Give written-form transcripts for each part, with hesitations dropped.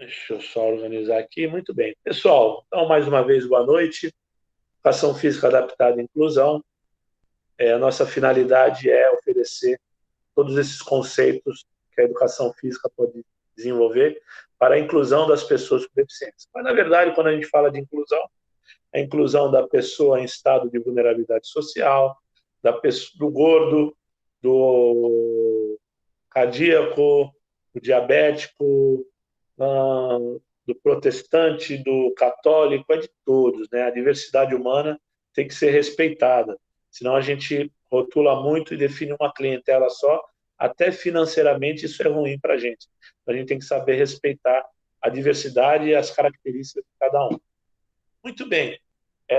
Deixa eu só organizar aqui. Muito bem. Pessoal, então, mais uma vez, boa noite. Educação Física Adaptada e Inclusão. A nossa finalidade é oferecer todos esses conceitos que a educação física pode desenvolver para a inclusão das pessoas com deficiência. Mas, na verdade, quando a gente fala de inclusão, é a inclusão da pessoa em estado de vulnerabilidade social, do gordo, do cardíaco, do diabético, do protestante, do católico, é de todos, né? A diversidade humana tem que ser respeitada, senão a gente rotula muito e define uma clientela só, até financeiramente isso é ruim para a gente. A gente tem que saber respeitar a diversidade e as características de cada um. Muito bem.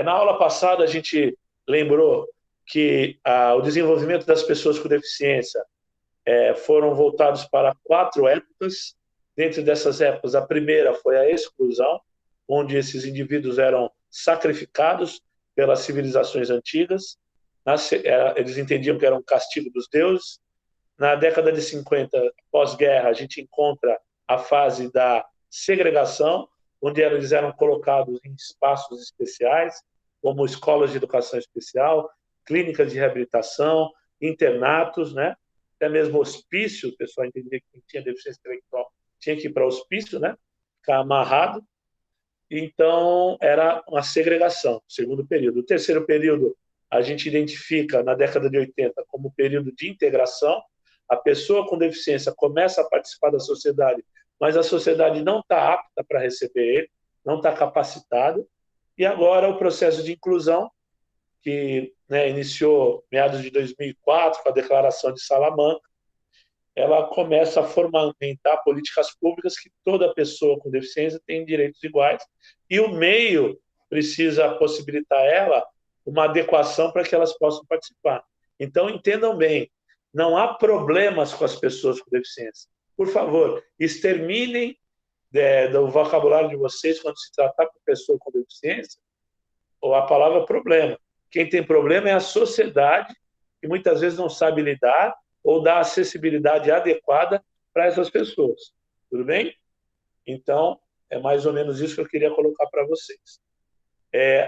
Na aula passada a gente lembrou que o desenvolvimento das pessoas com deficiência foram voltados para 4 épocas. Dentro dessas épocas, a primeira foi a exclusão, onde esses indivíduos eram sacrificados pelas civilizações antigas. Eles entendiam que era um castigo dos deuses. Na década de 50, pós-guerra, a gente encontra a fase da segregação, onde eles eram colocados em espaços especiais, como escolas de educação especial, clínicas de reabilitação, internatos, né? Até mesmo hospício. O pessoal entendia que quem tinha deficiência intelectual tinha que ir para hospício, né? Ficar amarrado. Então, era uma segregação, segundo período. O terceiro período, a gente identifica na década de 80 como período de integração. A pessoa com deficiência começa a participar da sociedade, mas a sociedade não está apta para receber ele, não está capacitada. E agora o processo de inclusão, que, né, iniciou meados de 2004 com a Declaração de Salamanca, ela começa a formamentar políticas públicas que toda pessoa com deficiência tem direitos iguais, e o meio precisa possibilitar ela uma adequação para que elas possam participar. Então, entendam bem, não há problemas com as pessoas com deficiência. Por favor, exterminem do vocabulário de vocês, quando se tratar com pessoa com deficiência, ou a palavra problema. Quem tem problema é a sociedade, que muitas vezes não sabe lidar ou dar acessibilidade adequada para essas pessoas. Tudo bem? Então, é mais ou menos isso que eu queria colocar para vocês.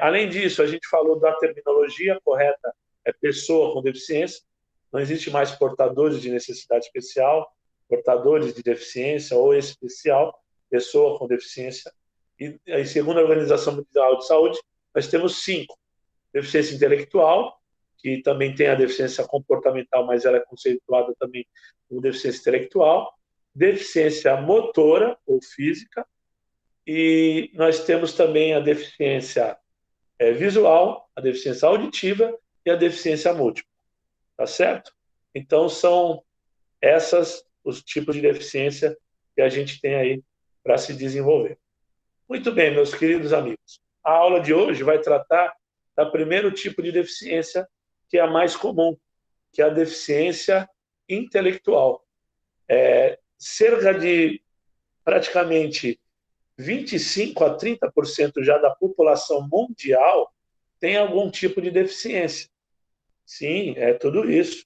Além disso, a gente falou da terminologia correta, é pessoa com deficiência. Não existe mais portadores de necessidade especial, portadores de deficiência ou especial, pessoa com deficiência. E segundo a Organização Mundial de Saúde, nós temos 5: deficiência intelectual, que também tem a deficiência comportamental, mas ela é conceituada também como deficiência intelectual, deficiência motora ou física, e nós temos também a deficiência visual, a deficiência auditiva e a deficiência múltipla, tá certo? Então, são essas os tipos de deficiência que a gente tem aí para se desenvolver. Muito bem, meus queridos amigos. A aula de hoje vai tratar do primeiro tipo de deficiência, que é a mais comum, que é a deficiência intelectual. Cerca de praticamente 25 a 30% já da população mundial tem algum tipo de deficiência. Sim, é tudo isso.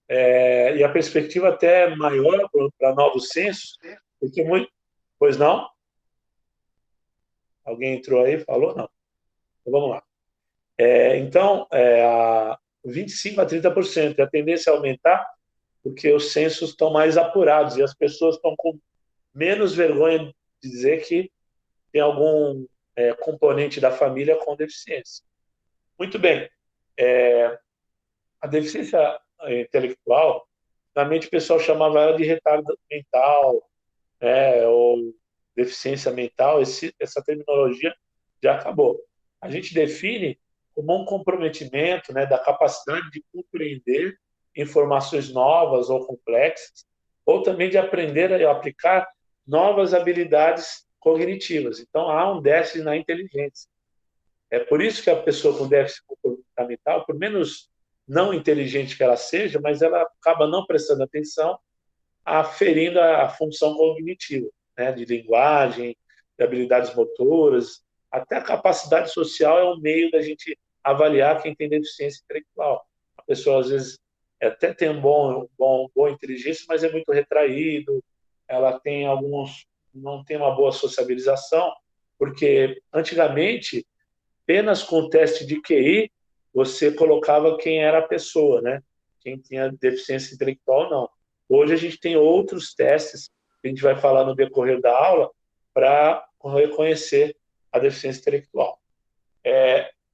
E a perspectiva até é maior para novos censos, porque muito... Pois não? Alguém entrou aí e falou? Não. Então, vamos lá. Então, 25 a 30%. A tendência é aumentar porque os censos estão mais apurados e as pessoas estão com menos vergonha de dizer que tem algum componente da família com deficiência. Muito bem. A deficiência intelectual, realmente o pessoal chamava ela de retardo mental, ou deficiência mental. Essa terminologia já acabou. A gente define como um comprometimento, né, da capacidade de compreender informações novas ou complexas, ou também de aprender a aplicar novas habilidades cognitivas. Então, há um déficit na inteligência. É por isso que a pessoa com déficit comportamental, por menos não inteligente que ela seja, mas ela acaba não prestando atenção, aferindo a função cognitiva, né, de linguagem, de habilidades motoras, até a capacidade social é um meio da gente avaliar quem tem deficiência intelectual. A pessoa, às vezes, até tem boa inteligência, mas é muito retraído, ela tem alguns não tem uma boa sociabilização, porque antigamente, apenas com o teste de QI, você colocava quem era a pessoa, né? Quem tinha deficiência intelectual ou não. Hoje a gente tem outros testes, que a gente vai falar no decorrer da aula, para reconhecer a deficiência intelectual.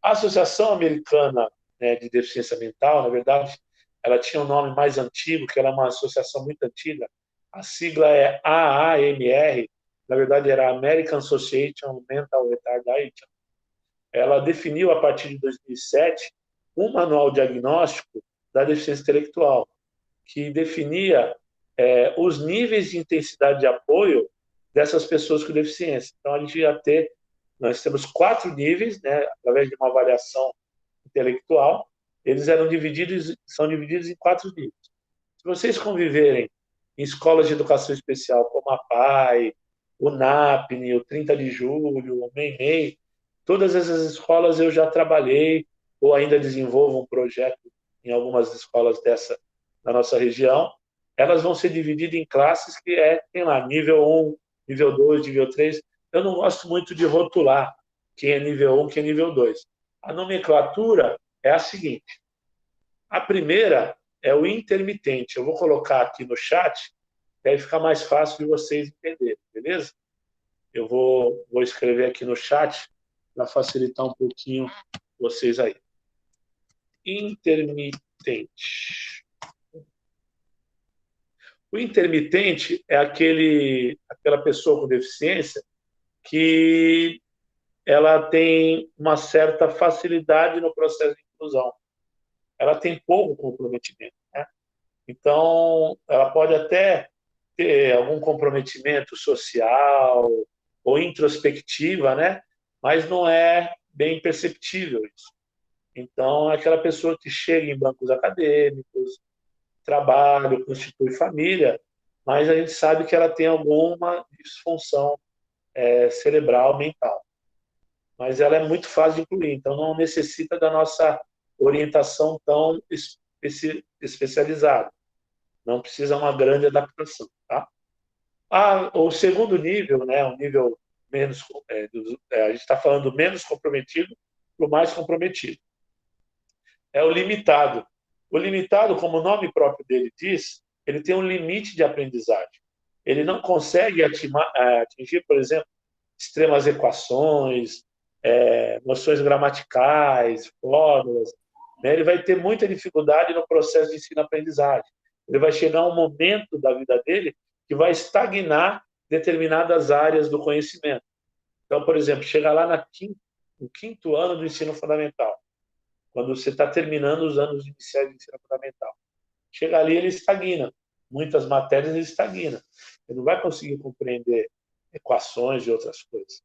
A Associação Americana, né, de Deficiência Mental, na verdade, ela tinha um nome mais antigo, que era uma associação muito antiga. A sigla é AAMR, na verdade era American Association of Mental Retardation. Ela definiu, a partir de 2007, um manual diagnóstico da deficiência intelectual, que definia os níveis de intensidade de apoio dessas pessoas com deficiência. Então, a gente ia ter, nós temos 4 níveis, né, através de uma avaliação intelectual, eles são divididos em 4 níveis. Se vocês conviverem em escolas de educação especial, como a PAI, o NAPNE, o 30 de Julho, o MEI, todas essas escolas eu já trabalhei ou ainda desenvolvo um projeto em algumas escolas da nossa região. Elas vão ser divididas em classes que tem lá, nível 1, nível 2, nível 3. Eu não gosto muito de rotular quem é nível 1, quem é nível 2. A nomenclatura é a seguinte. A primeira é o intermitente. Eu vou colocar aqui no chat, que aí fica mais fácil de vocês entenderem, beleza? Eu vou escrever aqui no chat para facilitar um pouquinho vocês aí. Intermitente. O intermitente é aquela pessoa com deficiência que ela tem uma certa facilidade no processo de inclusão. Ela tem pouco comprometimento, né? Então, ela pode até ter algum comprometimento social ou introspectiva, né? Mas não é bem perceptível isso. Então, é aquela pessoa que chega em bancos acadêmicos, trabalho, constitui família, mas a gente sabe que ela tem alguma disfunção cerebral, mental. Mas ela é muito fácil de incluir, então não necessita da nossa orientação tão especializada. Não precisa uma grande adaptação, tá? O segundo nível, né, o nível menos, a gente está falando do menos comprometido para o mais comprometido. É o limitado. O limitado, como o nome próprio dele diz, ele tem um limite de aprendizagem. Ele não consegue atingir, por exemplo, extremas equações, noções gramaticais, fórmulas. Né? Ele vai ter muita dificuldade no processo de ensino-aprendizagem. Ele vai chegar um momento da vida dele que vai estagnar determinadas áreas do conhecimento. Então, por exemplo, chegar lá no 5º ano do ensino fundamental, quando você está terminando os anos iniciais do ensino fundamental. Chega ali, ele estagna. Muitas matérias ele estagna. Ele não vai conseguir compreender equações e outras coisas.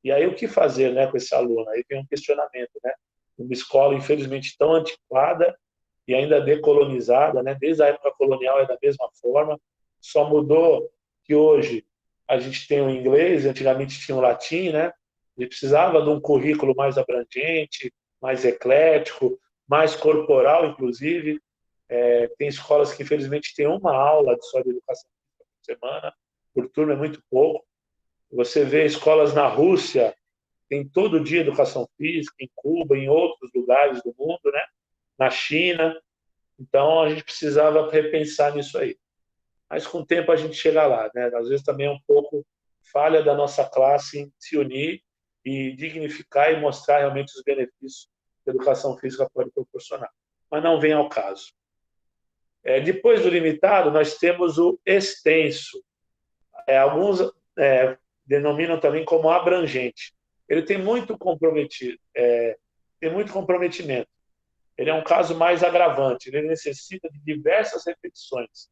E aí, o que fazer, né, com esse aluno? Aí tem um questionamento, né? Uma escola, infelizmente, tão antiquada e ainda decolonizada, né? Desde a época colonial é da mesma forma, só mudou que hoje a gente tem o inglês, antigamente tinha o latim, né? Ele precisava de um currículo mais abrangente, mais eclético, mais corporal, inclusive. Tem escolas que, infelizmente, têm uma aula só de educação por semana, por turma é muito pouco. Você vê escolas na Rússia, tem todo dia educação física, em Cuba, em outros lugares do mundo, né? Na China. Então, a gente precisava repensar nisso aí. Mas, com o tempo, a gente chega lá, né? Às vezes, também é um pouco falha da nossa classe em se unir e dignificar e mostrar realmente os benefícios que a educação física pode proporcionar. Mas não vem ao caso. Depois do limitado, nós temos o extenso. Alguns denominam também como abrangente. Ele tem muito comprometimento. Ele é um caso mais agravante. Ele necessita de diversas repetições.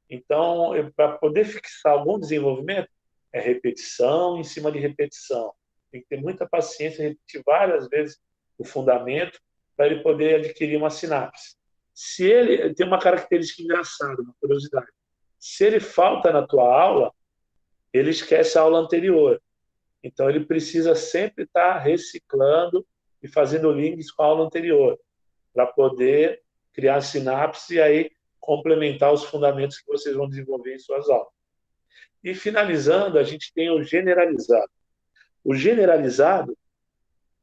Então, para poder fixar algum desenvolvimento, é repetição em cima de repetição. Tem que ter muita paciência, repetir várias vezes o fundamento para ele poder adquirir uma sinapse. Se ele tem uma característica engraçada, uma curiosidade, se ele falta na tua aula, ele esquece a aula anterior. Então, ele precisa sempre estar reciclando e fazendo links com a aula anterior, para poder criar sinapse e aí complementar os fundamentos que vocês vão desenvolver em suas aulas. E finalizando, a gente tem o generalizado. O generalizado,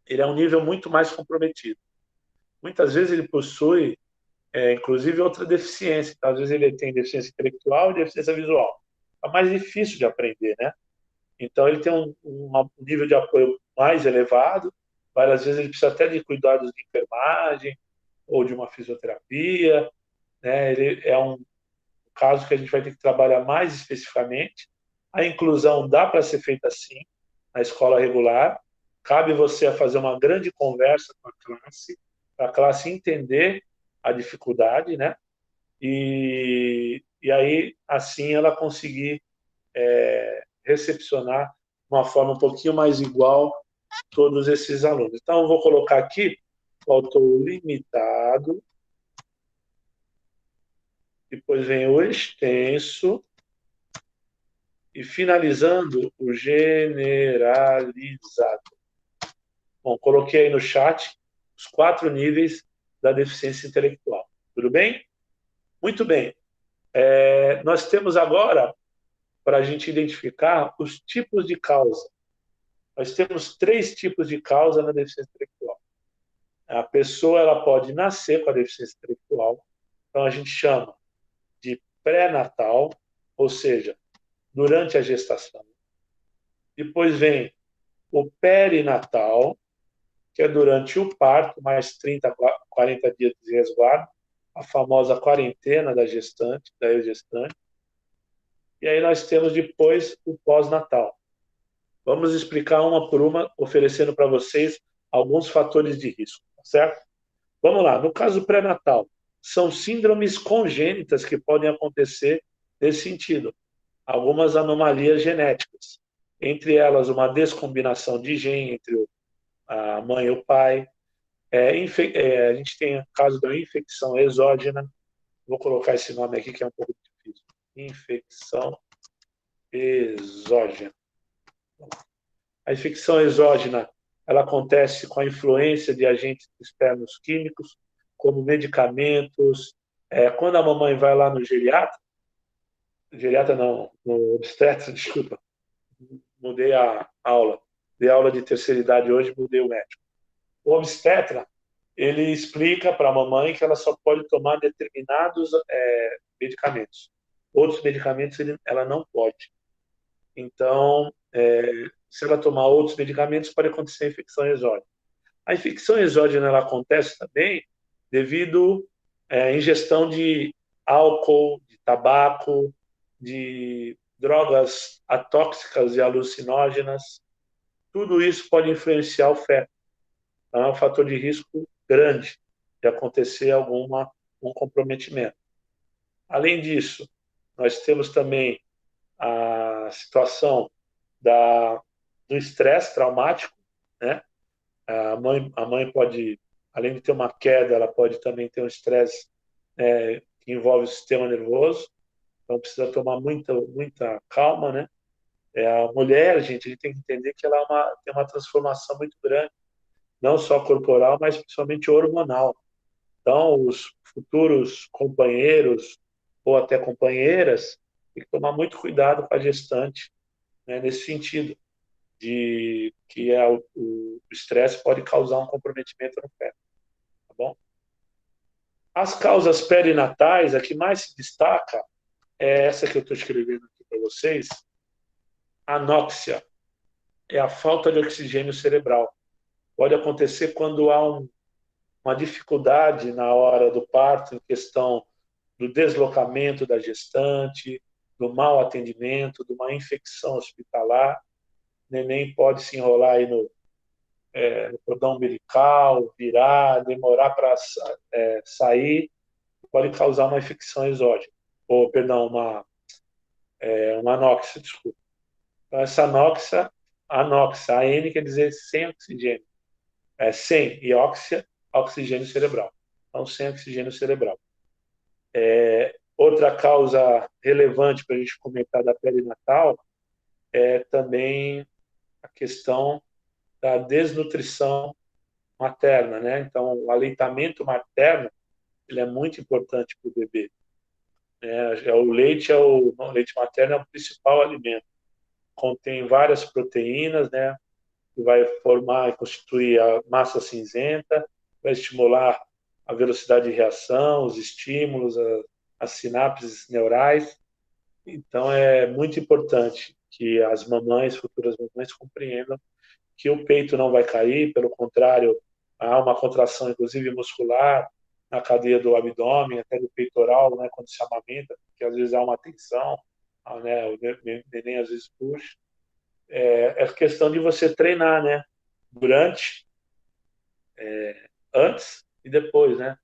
ele é um nível muito mais comprometido. Muitas vezes ele possui, inclusive, outra deficiência. Então, às vezes ele tem deficiência intelectual e deficiência visual. É mais difícil de aprender, né? Então, ele tem um nível de apoio mais elevado. Várias vezes ele precisa até de cuidados de enfermagem ou de uma fisioterapia, né? Ele é um caso que a gente vai ter que trabalhar mais especificamente. A inclusão dá para ser feita assim, na escola regular. Cabe você a fazer uma grande conversa com a classe, para a classe entender a dificuldade, né? E aí, assim, ela conseguir recepcionar de uma forma um pouquinho mais igual todos esses alunos. Então, eu vou colocar aqui o autor limitado, depois vem o extenso, e finalizando o generalizado. Bom, coloquei aí no chat os 4 níveis da deficiência intelectual. Tudo bem? Muito bem. Nós temos agora, para a gente identificar, os tipos de causa. Nós temos 3 tipos de causa na deficiência intelectual. A pessoa ela pode nascer com a deficiência intelectual, então a gente chama de pré-natal, ou seja, durante a gestação. Depois vem o perinatal, que é durante o parto, mais 30, 40 dias de resguardo, a famosa quarentena da gestante, da ex-gestante. E aí nós temos depois o pós-natal. Vamos explicar uma por uma, oferecendo para vocês alguns fatores de risco, tá certo? Vamos lá, no caso pré-natal, são síndromes congênitas que podem acontecer nesse sentido. Algumas anomalias genéticas, entre elas uma descombinação de gene entre a mãe e o pai. A gente tem o caso da infecção exógena, vou colocar esse nome aqui que é um pouco difícil. Infecção exógena. A infecção exógena ela acontece com a influência de agentes externos químicos, como medicamentos. Quando a mamãe vai lá no geriatra não, no obstetra, desculpa, mudei a aula. Dei aula de terceira idade hoje, mudei o médico. O obstetra, ele explica para a mamãe que ela só pode tomar determinados medicamentos. Outros medicamentos ela não pode. Então, se ela tomar outros medicamentos, pode acontecer infecção exógena. A infecção exógena ela acontece também devido à ingestão de álcool, de tabaco, de drogas atóxicas e alucinógenas. Tudo isso pode influenciar o feto. Então, é um fator de risco grande de acontecer um comprometimento. Além disso, nós temos também a situação do estresse traumático, né? A mãe pode, além de ter uma queda, ela pode também ter um estresse que envolve o sistema nervoso, então precisa tomar muita calma, né? A mulher, gente, a gente tem que entender que ela tem uma transformação muito grande, não só corporal, mas principalmente hormonal. Então, os futuros companheiros ou até companheiras têm que tomar muito cuidado com a gestante, né, nesse sentido, de que o estresse pode causar um comprometimento no feto, tá bom? As causas perinatais, a que mais se destaca é essa que eu estou escrevendo aqui para vocês, anóxia, é a falta de oxigênio cerebral. Pode acontecer quando há uma dificuldade na hora do parto, em questão do deslocamento da gestante, do mau atendimento, de uma infecção hospitalar. O neném pode se enrolar aí no cordão umbilical, virar, demorar para sair, pode causar uma infecção exógena, ou, perdão, uma anóxia, desculpa. Então, essa anóxia, AN quer dizer sem oxigênio. Sem, e óxia, oxigênio cerebral. Então, sem oxigênio cerebral. Outra causa relevante para a gente comentar da perinatal é também a questão da desnutrição materna, né? Então, o aleitamento materno ele é muito importante para o bebê. O leite o leite materno é o principal alimento. Contém várias proteínas, né? Que vai formar e constituir a massa cinzenta, vai estimular a velocidade de reação, os estímulos, as sinapses neurais. Então, é muito importante que as mamães, futuras mamães, compreendam que o peito não vai cair, pelo contrário, há uma contração, inclusive muscular, na cadeia do abdômen, até do peitoral, né, quando se amamenta, porque às vezes há uma tensão, né, o neném às vezes puxa. É questão de você treinar, né, durante, antes e depois, né.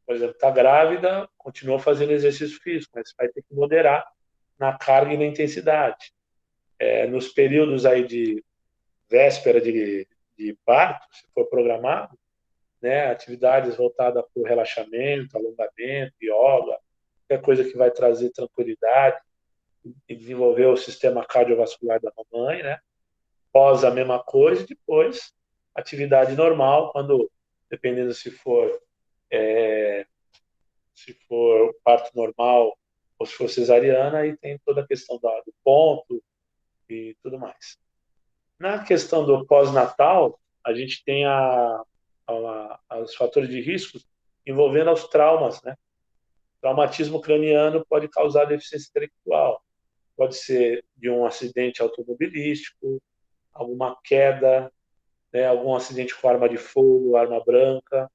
Por exemplo, está grávida, continua fazendo exercício físico, mas vai ter que moderar na carga e na intensidade. Nos períodos aí de véspera de parto, se for programado, né, atividades voltadas para o relaxamento, alongamento, yoga, qualquer coisa que vai trazer tranquilidade e desenvolver o sistema cardiovascular da mamãe, né? Pós a mesma coisa, e depois atividade normal, quando, dependendo se for parto normal ou se for cesariana, aí tem toda a questão do ponto e tudo mais. Na questão do pós-natal, a gente tem os fatores de risco envolvendo os traumas, né? Traumatismo craniano pode causar deficiência intelectual, pode ser de um acidente automobilístico, alguma queda, né? Algum acidente com arma de fogo, arma branca.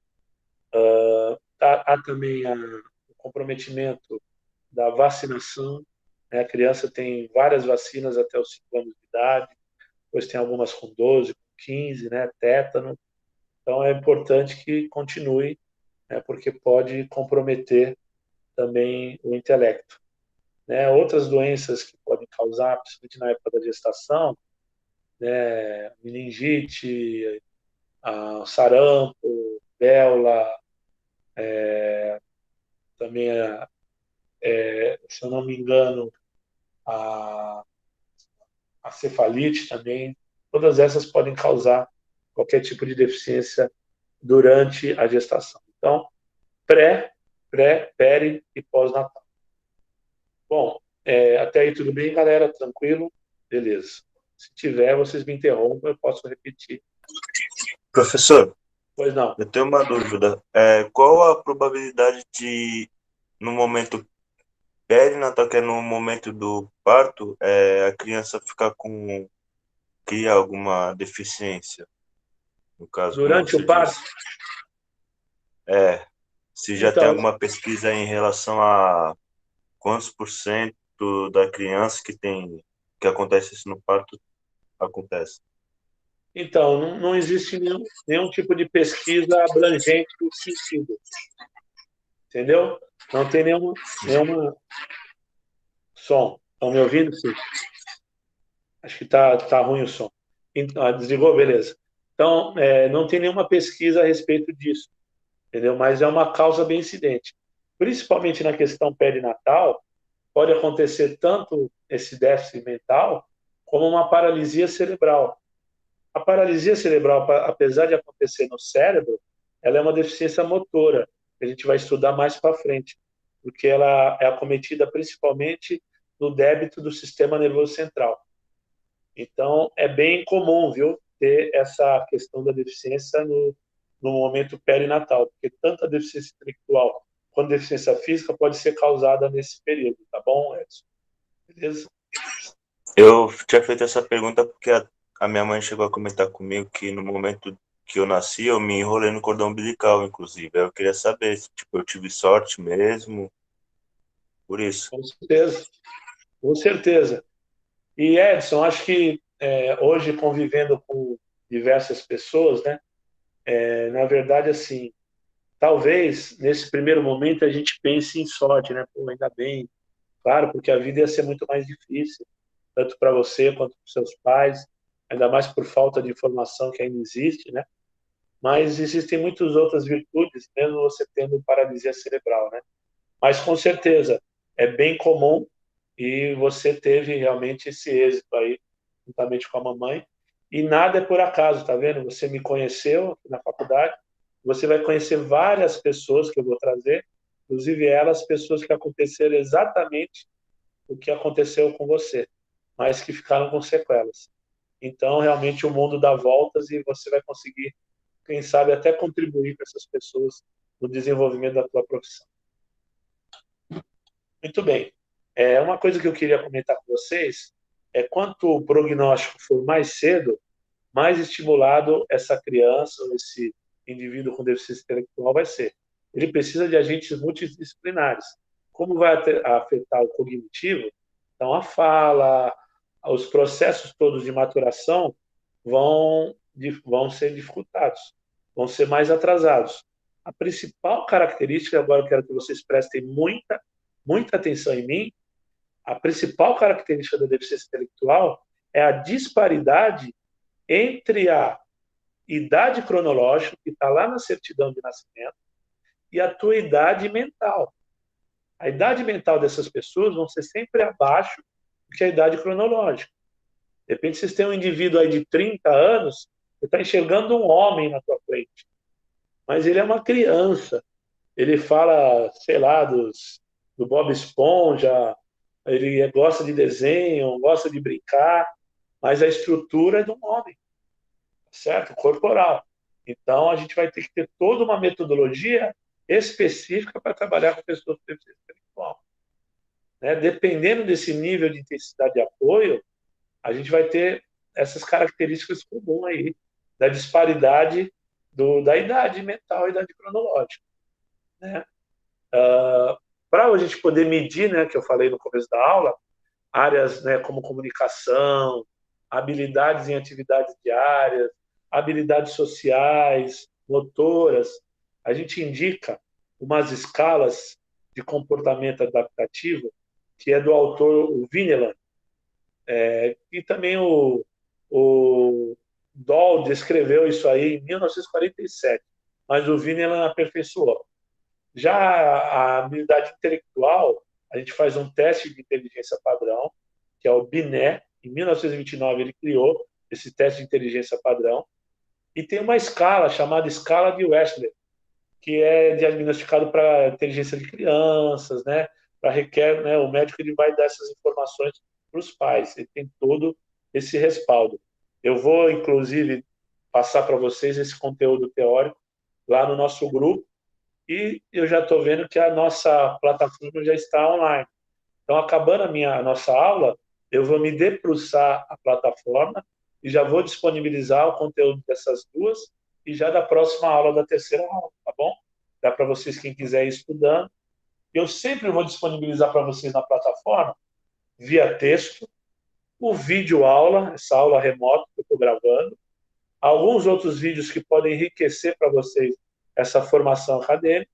Há também o comprometimento da vacinação, né? A criança tem várias vacinas até os 5 anos de idade, depois tem algumas com 12, com 15, né? Tétano. Então é importante que continue, né? Porque pode comprometer também o intelecto. Né? Outras doenças que podem causar, principalmente na época da gestação, né? Meningite, sarampo, béola, também, se eu não me engano, a, a cefalite também, todas essas podem causar qualquer tipo de deficiência durante a gestação. Então, peri e pós-natal. Bom, até aí tudo bem, galera? Tranquilo? Beleza. Se tiver, vocês me interrompam, eu posso repetir. Professor, Pois não. eu tenho uma dúvida. Qual a probabilidade de, no momento perinatal, que é no momento do parto, a criança cria alguma deficiência? No caso, como Durante você o parto, disse. É, se já tem então, alguma pesquisa em relação a quantos por cento da criança que acontece isso no parto, acontece. não existe nenhum tipo de pesquisa abrangente nesse sentido, entendeu? Não tem nenhuma som. Estão me ouvindo? Sim. Acho que tá ruim o som. Então, desligou? Beleza. Então, não tem nenhuma pesquisa a respeito disso, entendeu? Mas é uma causa bem incidente. Principalmente na questão perinatal, pode acontecer tanto esse déficit mental como uma paralisia cerebral. A paralisia cerebral, apesar de acontecer no cérebro, ela é uma deficiência motora, que a gente vai estudar mais para frente, porque ela é acometida principalmente no débito do sistema nervoso central. Então, é bem comum, viu, ter essa questão da deficiência no momento perinatal, porque tanto a deficiência intelectual quanto a deficiência física pode ser causada nesse período, tá bom, Edson? Beleza? Eu tinha feito essa pergunta porque a minha mãe chegou a comentar comigo que no momento que eu nasci, eu me enrolei no cordão umbilical, inclusive. Eu queria saber se tipo, eu tive sorte mesmo, por isso. Com certeza, com certeza. E Edson, acho que hoje convivendo com diversas pessoas, né? Na verdade, assim, talvez nesse primeiro momento a gente pense em sorte, né? Pô, ainda bem, claro, porque a vida ia ser muito mais difícil, tanto para você quanto para os seus pais, ainda mais por falta de informação que ainda existe, né? Mas existem muitas outras virtudes, mesmo você tendo paralisia cerebral, né? Mas com certeza é bem comum e você teve realmente esse êxito aí, juntamente com a mamãe. E nada é por acaso, tá vendo? Você me conheceu aqui na faculdade, você vai conhecer várias pessoas que eu vou trazer, inclusive elas, pessoas que aconteceram exatamente o que aconteceu com você, mas que ficaram com sequelas. Então, realmente, o mundo dá voltas e você vai conseguir, quem sabe, até contribuir com essas pessoas no desenvolvimento da tua profissão. Muito bem. Uma coisa que eu queria comentar com vocês é quanto o prognóstico for mais cedo, mais estimulado essa criança, ou esse indivíduo com deficiência intelectual vai ser. Ele precisa de agentes multidisciplinares. Como vai afetar o cognitivo? Então, a fala, os processos todos de maturação vão ser dificultados, vão ser mais atrasados. A principal característica, agora eu quero que vocês prestem muita atenção em mim, a principal característica da deficiência intelectual é a disparidade entre a idade cronológica, que está lá na certidão de nascimento, e a tua idade mental. A idade mental dessas pessoas vão ser sempre abaixo do que a idade cronológica. De repente, vocês têm um indivíduo aí de 30 anos, você está enxergando um homem na tua frente, mas ele é uma criança. Ele fala, sei lá, do Bob Esponja, ele gosta de desenho, gosta de brincar, mas a estrutura é de um homem, certo? Corporal. Então, a gente vai ter que ter toda uma metodologia específica para trabalhar com pessoas com deficiência intelectual. Dependendo desse nível de intensidade de apoio, a gente vai ter essas características comuns aí, da disparidade da idade mental e idade cronológica. Né? Para a gente poder medir, né, que eu falei no começo da aula, áreas, né, como comunicação, habilidades em atividades diárias, habilidades sociais, motoras, a gente indica umas escalas de comportamento adaptativo que é do autor Vineland, e também o Doll descreveu isso aí em 1947, mas o Vineland aperfeiçoou. Já a habilidade intelectual, a gente faz um teste de inteligência padrão, que é o Binet. Em 1929 ele criou esse teste de inteligência padrão. E tem uma escala chamada escala de Wechsler, que é diagnosticado para inteligência de crianças, né? Para requer, né? O médico ele vai dar essas informações para os pais. Ele tem todo esse respaldo. Eu vou, inclusive, passar para vocês esse conteúdo teórico lá no nosso grupo. E eu já estou vendo que a nossa plataforma já está online. Então, acabando a nossa aula, eu vou me debruçar a plataforma e já vou disponibilizar o conteúdo dessas duas e já da próxima aula, da terceira aula, tá bom? Dá para vocês, quem quiser ir estudando. Eu sempre vou disponibilizar para vocês na plataforma, via texto, o vídeo aula, essa aula remota que eu estou gravando, alguns outros vídeos que podem enriquecer para vocês essa formação acadêmica,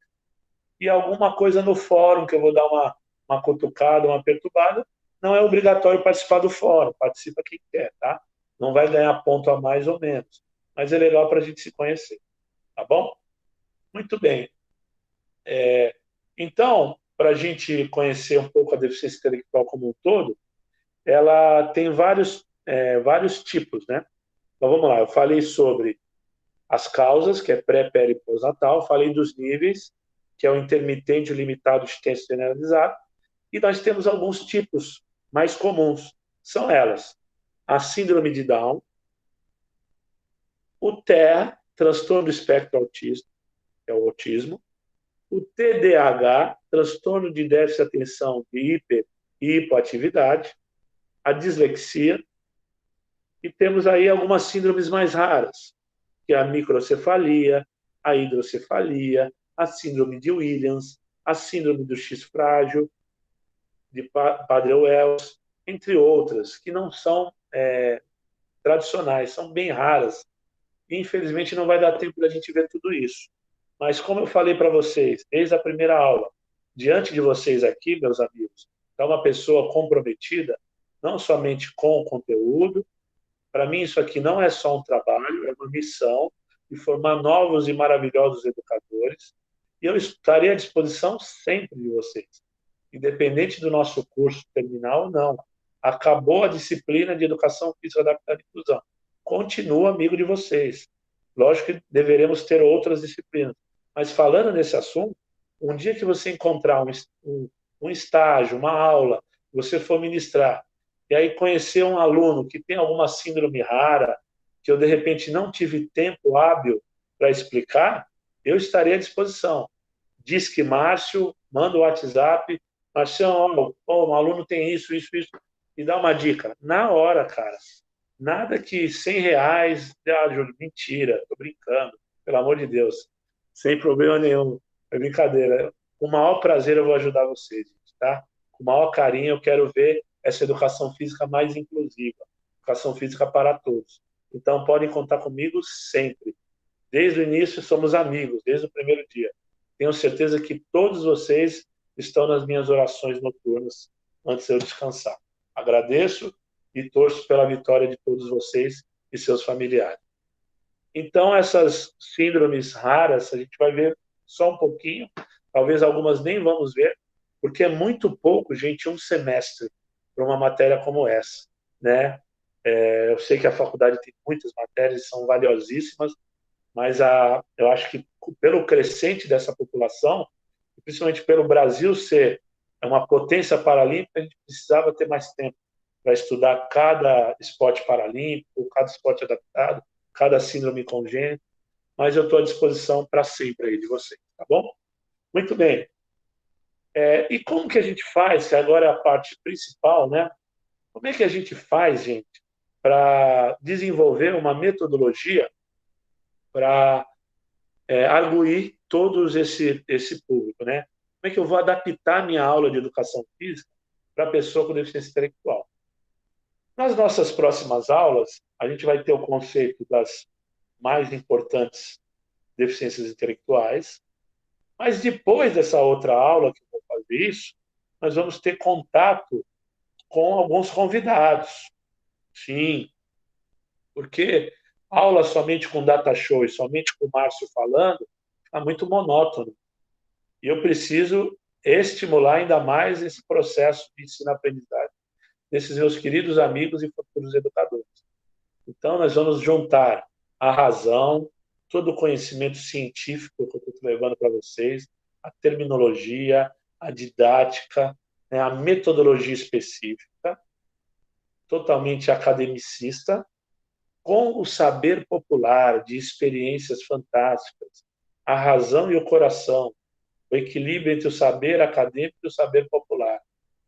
e alguma coisa no fórum que eu vou dar uma cutucada, uma perturbada. Não é obrigatório participar do fórum, participa quem quer, tá? Não vai ganhar ponto a mais ou menos, mas é legal para a gente se conhecer, tá bom? Muito bem. Então, para a gente conhecer um pouco a deficiência intelectual como um todo, ela tem vários tipos, né? Então, vamos lá. Eu falei sobre as causas, que é pré, peri e pós-natal. Falei dos níveis, que é o intermitente, o limitado, o extenso e generalizado. E nós temos alguns tipos mais comuns. São elas: a síndrome de Down, o TEA, transtorno do espectro autista, que é o autismo, o TDAH, transtorno de déficit de atenção de hiper e hipoatividade, a dislexia, e temos aí algumas síndromes mais raras, que é a microcefalia, a hidrocefalia, a síndrome de Williams, a síndrome do X frágil, de Padre-Wells, entre outras, que não são tradicionais, são bem raras. E, infelizmente, não vai dar tempo da gente ver tudo isso. Mas, como eu falei para vocês, desde a primeira aula, diante de vocês aqui, meus amigos, está uma pessoa comprometida, não somente com o conteúdo. Para mim, isso aqui não é só um trabalho, é uma missão de formar novos e maravilhosos educadores. E eu estarei à disposição sempre de vocês, independente do nosso curso terminal ou não. Acabou a disciplina de Educação Física Adaptada e Inclusão. Continuo amigo de vocês. Lógico que deveremos ter outras disciplinas. Mas falando nesse assunto, Um dia que você encontrar um estágio, uma aula, você for ministrar, e aí conhecer um aluno que tem alguma síndrome rara, que eu de repente não tive tempo hábil para explicar, eu estarei à disposição. Diz que Márcio, manda o WhatsApp, Marcião, um aluno tem isso, e dá uma dica. Na hora, cara. Nada que R$ 100, Júlio, mentira, tô brincando, pelo amor de Deus. Sem problema nenhum, é brincadeira. Com o maior prazer eu vou ajudar vocês, tá? Com o maior carinho eu quero ver essa educação física mais inclusiva, educação física para todos. Então podem contar comigo sempre. Desde o início somos amigos, desde o primeiro dia. Tenho certeza que todos vocês estão nas minhas orações noturnas antes de eu descansar. Agradeço e torço pela vitória de todos vocês e seus familiares. Então, essas síndromes raras, a gente vai ver só um pouquinho, talvez algumas nem vamos ver, porque é muito pouco, gente, um semestre para uma matéria como essa, né? Eu sei que a faculdade tem muitas matérias, são valiosíssimas, mas eu acho que pelo crescente dessa população, principalmente pelo Brasil ser uma potência paralímpica, a gente precisava ter mais tempo para estudar cada esporte paralímpico, cada esporte adaptado, cada síndrome congênita, mas eu estou à disposição para sempre aí de vocês, tá bom? Muito bem. E como que a gente faz, que agora é a parte principal, né? Como é que a gente faz, gente, para desenvolver uma metodologia para arguir todos esse público, né? Como é que eu vou adaptar minha aula de educação física para a pessoa com deficiência intelectual? Nas nossas próximas aulas, a gente vai ter o conceito das mais importantes deficiências intelectuais, mas depois dessa outra aula que eu vou fazer isso, nós vamos ter contato com alguns convidados. Sim, porque aula somente com data show e somente com o Márcio falando, está muito monótono. E eu preciso estimular ainda mais esse processo de ensino-aprendizagem desses meus queridos amigos e futuros educadores. Então, nós vamos juntar a razão, todo o conhecimento científico que eu estou levando para vocês, a terminologia, a didática, né, a metodologia específica, totalmente academicista, com o saber popular de experiências fantásticas, a razão e o coração, o equilíbrio entre o saber acadêmico e o saber popular.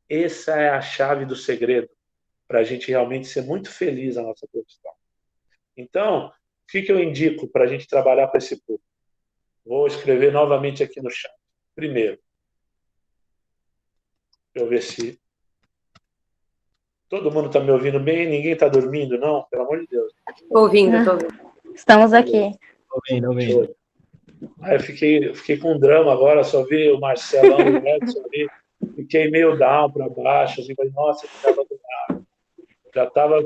Essa é a chave do segredo para a gente realmente ser muito feliz na nossa profissão. Então, o que eu indico para a gente trabalhar com esse público? Vou escrever novamente aqui no chat. Primeiro, deixa eu ver se todo mundo está me ouvindo bem, ninguém está dormindo, não? Pelo amor de Deus. Ouvindo, estou ouvindo. Estamos aqui. Ouvindo. Eu fiquei com drama agora, só vi o Marcelão e o Edson ali, fiquei meio down para baixo, assim, falei, nossa, que tava do nada. Já estava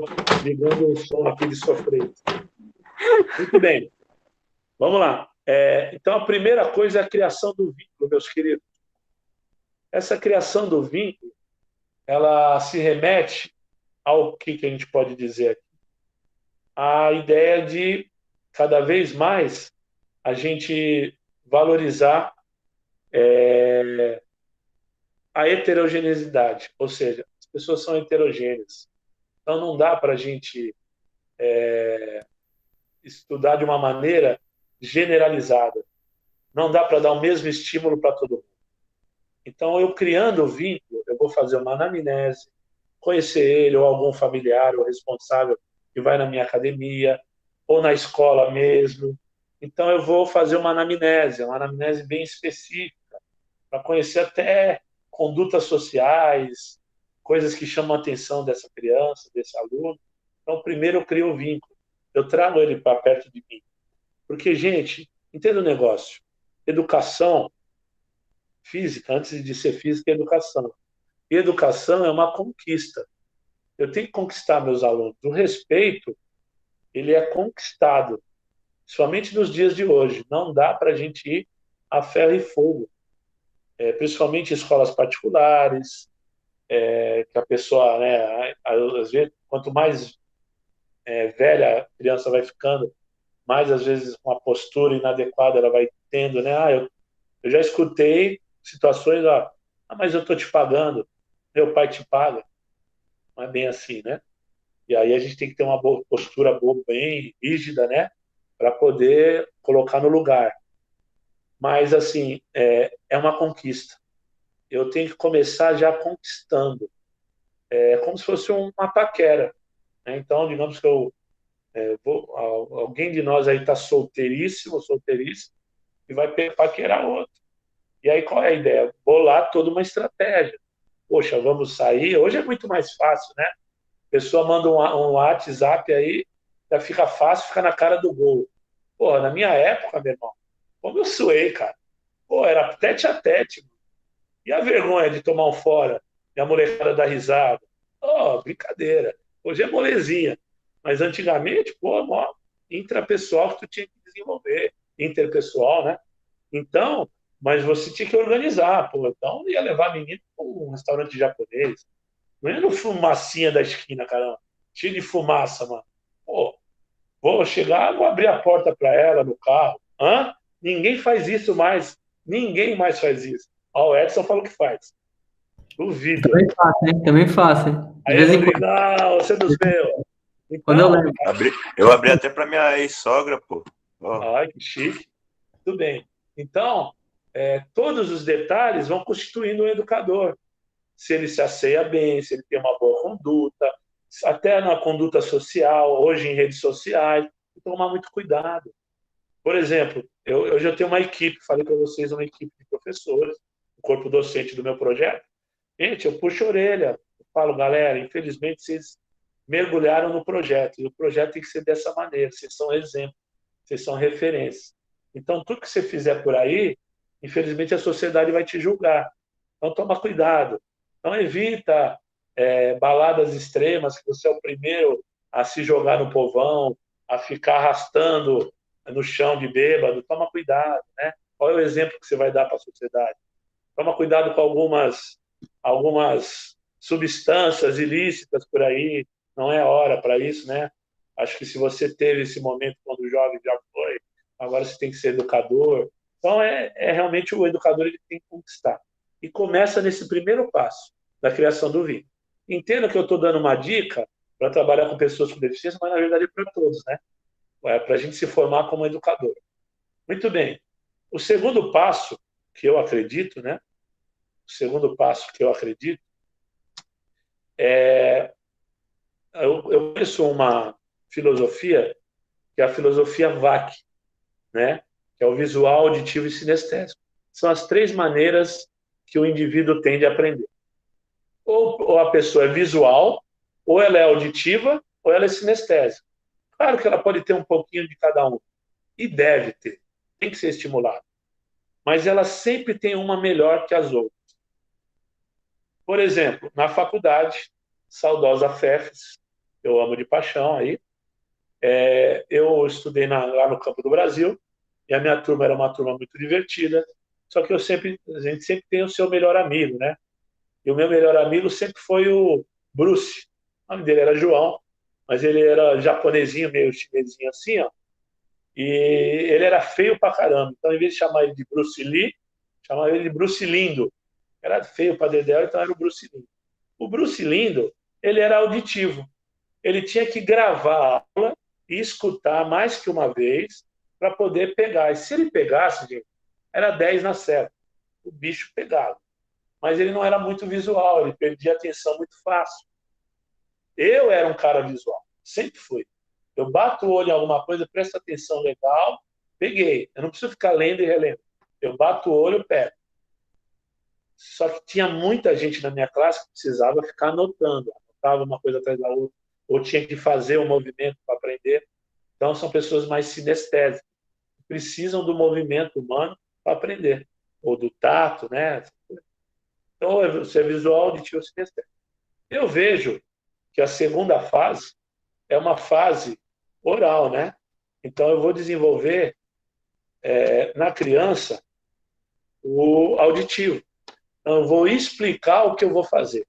ligando um som aqui de sofrência. Muito bem, vamos lá. Então, a primeira coisa é a criação do vínculo, meus queridos. Essa criação do vínculo, ela se remete ao que a gente pode dizer aqui? A ideia de, cada vez mais, a gente valorizar a heterogeneidade, ou seja, as pessoas são heterogêneas. Então, não dá para a gente estudar de uma maneira generalizada. Não dá para dar o mesmo estímulo para todo mundo. Então, eu criando o vínculo, eu vou fazer uma anamnese, conhecer ele ou algum familiar ou responsável que vai na minha academia ou na escola mesmo. Então, eu vou fazer uma anamnese bem específica, para conhecer até condutas sociais, coisas que chamam a atenção dessa criança, desse aluno. Então, primeiro eu crio o vínculo. Eu trago ele para perto de mim. Porque, gente, entenda o negócio. Educação física, antes de ser física, é educação. E educação é uma conquista. Eu tenho que conquistar meus alunos. O respeito, ele é conquistado, somente nos dias de hoje. Não dá para a gente ir a ferro e fogo. Principalmente em escolas particulares, que a pessoa, né, às vezes, quanto mais velha a criança vai ficando, mais às vezes uma postura inadequada ela vai tendo, né? Eu já escutei situações, ó, mas eu estou te pagando, meu pai te paga. Não é bem assim, né? E aí a gente tem que ter uma boa postura boa, bem rígida, né? Para poder colocar no lugar. Mas, assim, é uma conquista. Eu tenho que começar já conquistando. É como se fosse uma paquera, né? Então, digamos que alguém de nós aí está solteiríssimo ou solteiríssimo e vai paquerar outro. E aí qual é a ideia? Bolar toda uma estratégia. Poxa, vamos sair. Hoje é muito mais fácil, né? A pessoa manda um WhatsApp aí, já fica fácil, fica na cara do gol. Porra, na minha época, meu irmão, como eu suei, cara. Pô, era tete a tete. E a vergonha de tomar um fora e a molecada dar risada? Oh, brincadeira. Hoje é molezinha. Mas antigamente, pô, mó intrapessoal que tu tinha que desenvolver. Interpessoal, né? Então, mas você tinha que organizar, pô. Então, ia levar menino para um restaurante japonês. Não ia no fumacinha da esquina, caramba. Cheio de fumaça, mano. Pô, vou chegar, vou abrir a porta para ela no carro. Hã? Ninguém faz isso mais. Ninguém mais faz isso. Ó, o Edson falou que faz. Eu Duvido. também faço, hein? Também faço, hein? De Aí, vez em Rodrigo, quando. não, você é dos meus. Quando eu Então, lembro. Eu abri até pra minha ex-sogra, pô. Ó, ai, que chique. Tudo bem. Então, todos os detalhes vão constituindo um educador. Se ele se asseia bem, se ele tem uma boa conduta, até na conduta social, hoje em redes sociais, tem que tomar muito cuidado. Por exemplo, eu já tenho uma equipe, falei para vocês, uma equipe de professores, o corpo docente do meu projeto. Gente, eu puxo a orelha, eu falo, galera, infelizmente vocês mergulharam no projeto, e o projeto tem que ser dessa maneira, vocês são exemplo, vocês são referência. Então, tudo que você fizer por aí, infelizmente a sociedade vai te julgar. Então, toma cuidado. Então, evita baladas extremas, que você é o primeiro a se jogar no povão, a ficar arrastando no chão de bêbado. Toma cuidado, né? Qual é o exemplo que você vai dar para a sociedade? Toma cuidado com algumas substâncias ilícitas por aí. Não é hora para isso, né? Acho que se você teve esse momento quando jovem, já foi. Agora você tem que ser educador. Então, realmente o educador ele tem que conquistar. E começa nesse primeiro passo da criação do vínculo. Entenda que eu estou dando uma dica para trabalhar com pessoas com deficiência, mas na verdade é para todos, né? É para a gente se formar como educador. Muito bem. O segundo passo que eu acredito, né? O segundo passo que eu acredito é. Eu conheço uma filosofia, que é a filosofia VAC, né? Que é o visual, auditivo e sinestésico. São as três maneiras que o indivíduo tem de aprender. Ou a pessoa é visual, ou ela é auditiva, ou ela é sinestésica. Claro que ela pode ter um pouquinho de cada um, e deve ter, tem que ser estimulado. Mas ela sempre tem uma melhor que as outras. Por exemplo, na faculdade, saudosa FEFES, eu amo de paixão aí, eu estudei lá no Campo do Brasil, e a minha turma era uma turma muito divertida, só que a gente sempre tem o seu melhor amigo, né? E o meu melhor amigo sempre foi o Bruce. O nome dele era João, mas ele era japonesinho, meio chinesinho assim, ó. E ele era feio pra caramba. Então, em vez de chamar ele de Bruce Lee, chamava ele de Bruce Lindo. Era feio pra dedéu, então era o Bruce Lindo. O Bruce Lindo, ele era auditivo. Ele tinha que gravar a aula e escutar mais que uma vez para poder pegar. E se ele pegasse, gente, era 10 na certa. O bicho pegava. Mas ele não era muito visual, ele perdia a atenção muito fácil. Eu era um cara visual, sempre fui. Eu bato o olho em alguma coisa, presto atenção legal, peguei. Eu não preciso ficar lendo e relendo. Eu bato o olho, eu pego. Só que tinha muita gente na minha classe que precisava ficar anotando, anotava uma coisa atrás da outra, ou tinha que fazer um movimento para aprender. Então, são pessoas mais sinestésicas, que precisam do movimento humano para aprender, ou do tato, né? Então, você é visual, auditivo ou sinestésico. Eu vejo que a segunda fase é uma fase oral, né? Então, eu vou desenvolver na criança o auditivo. Então, eu vou explicar o que eu vou fazer.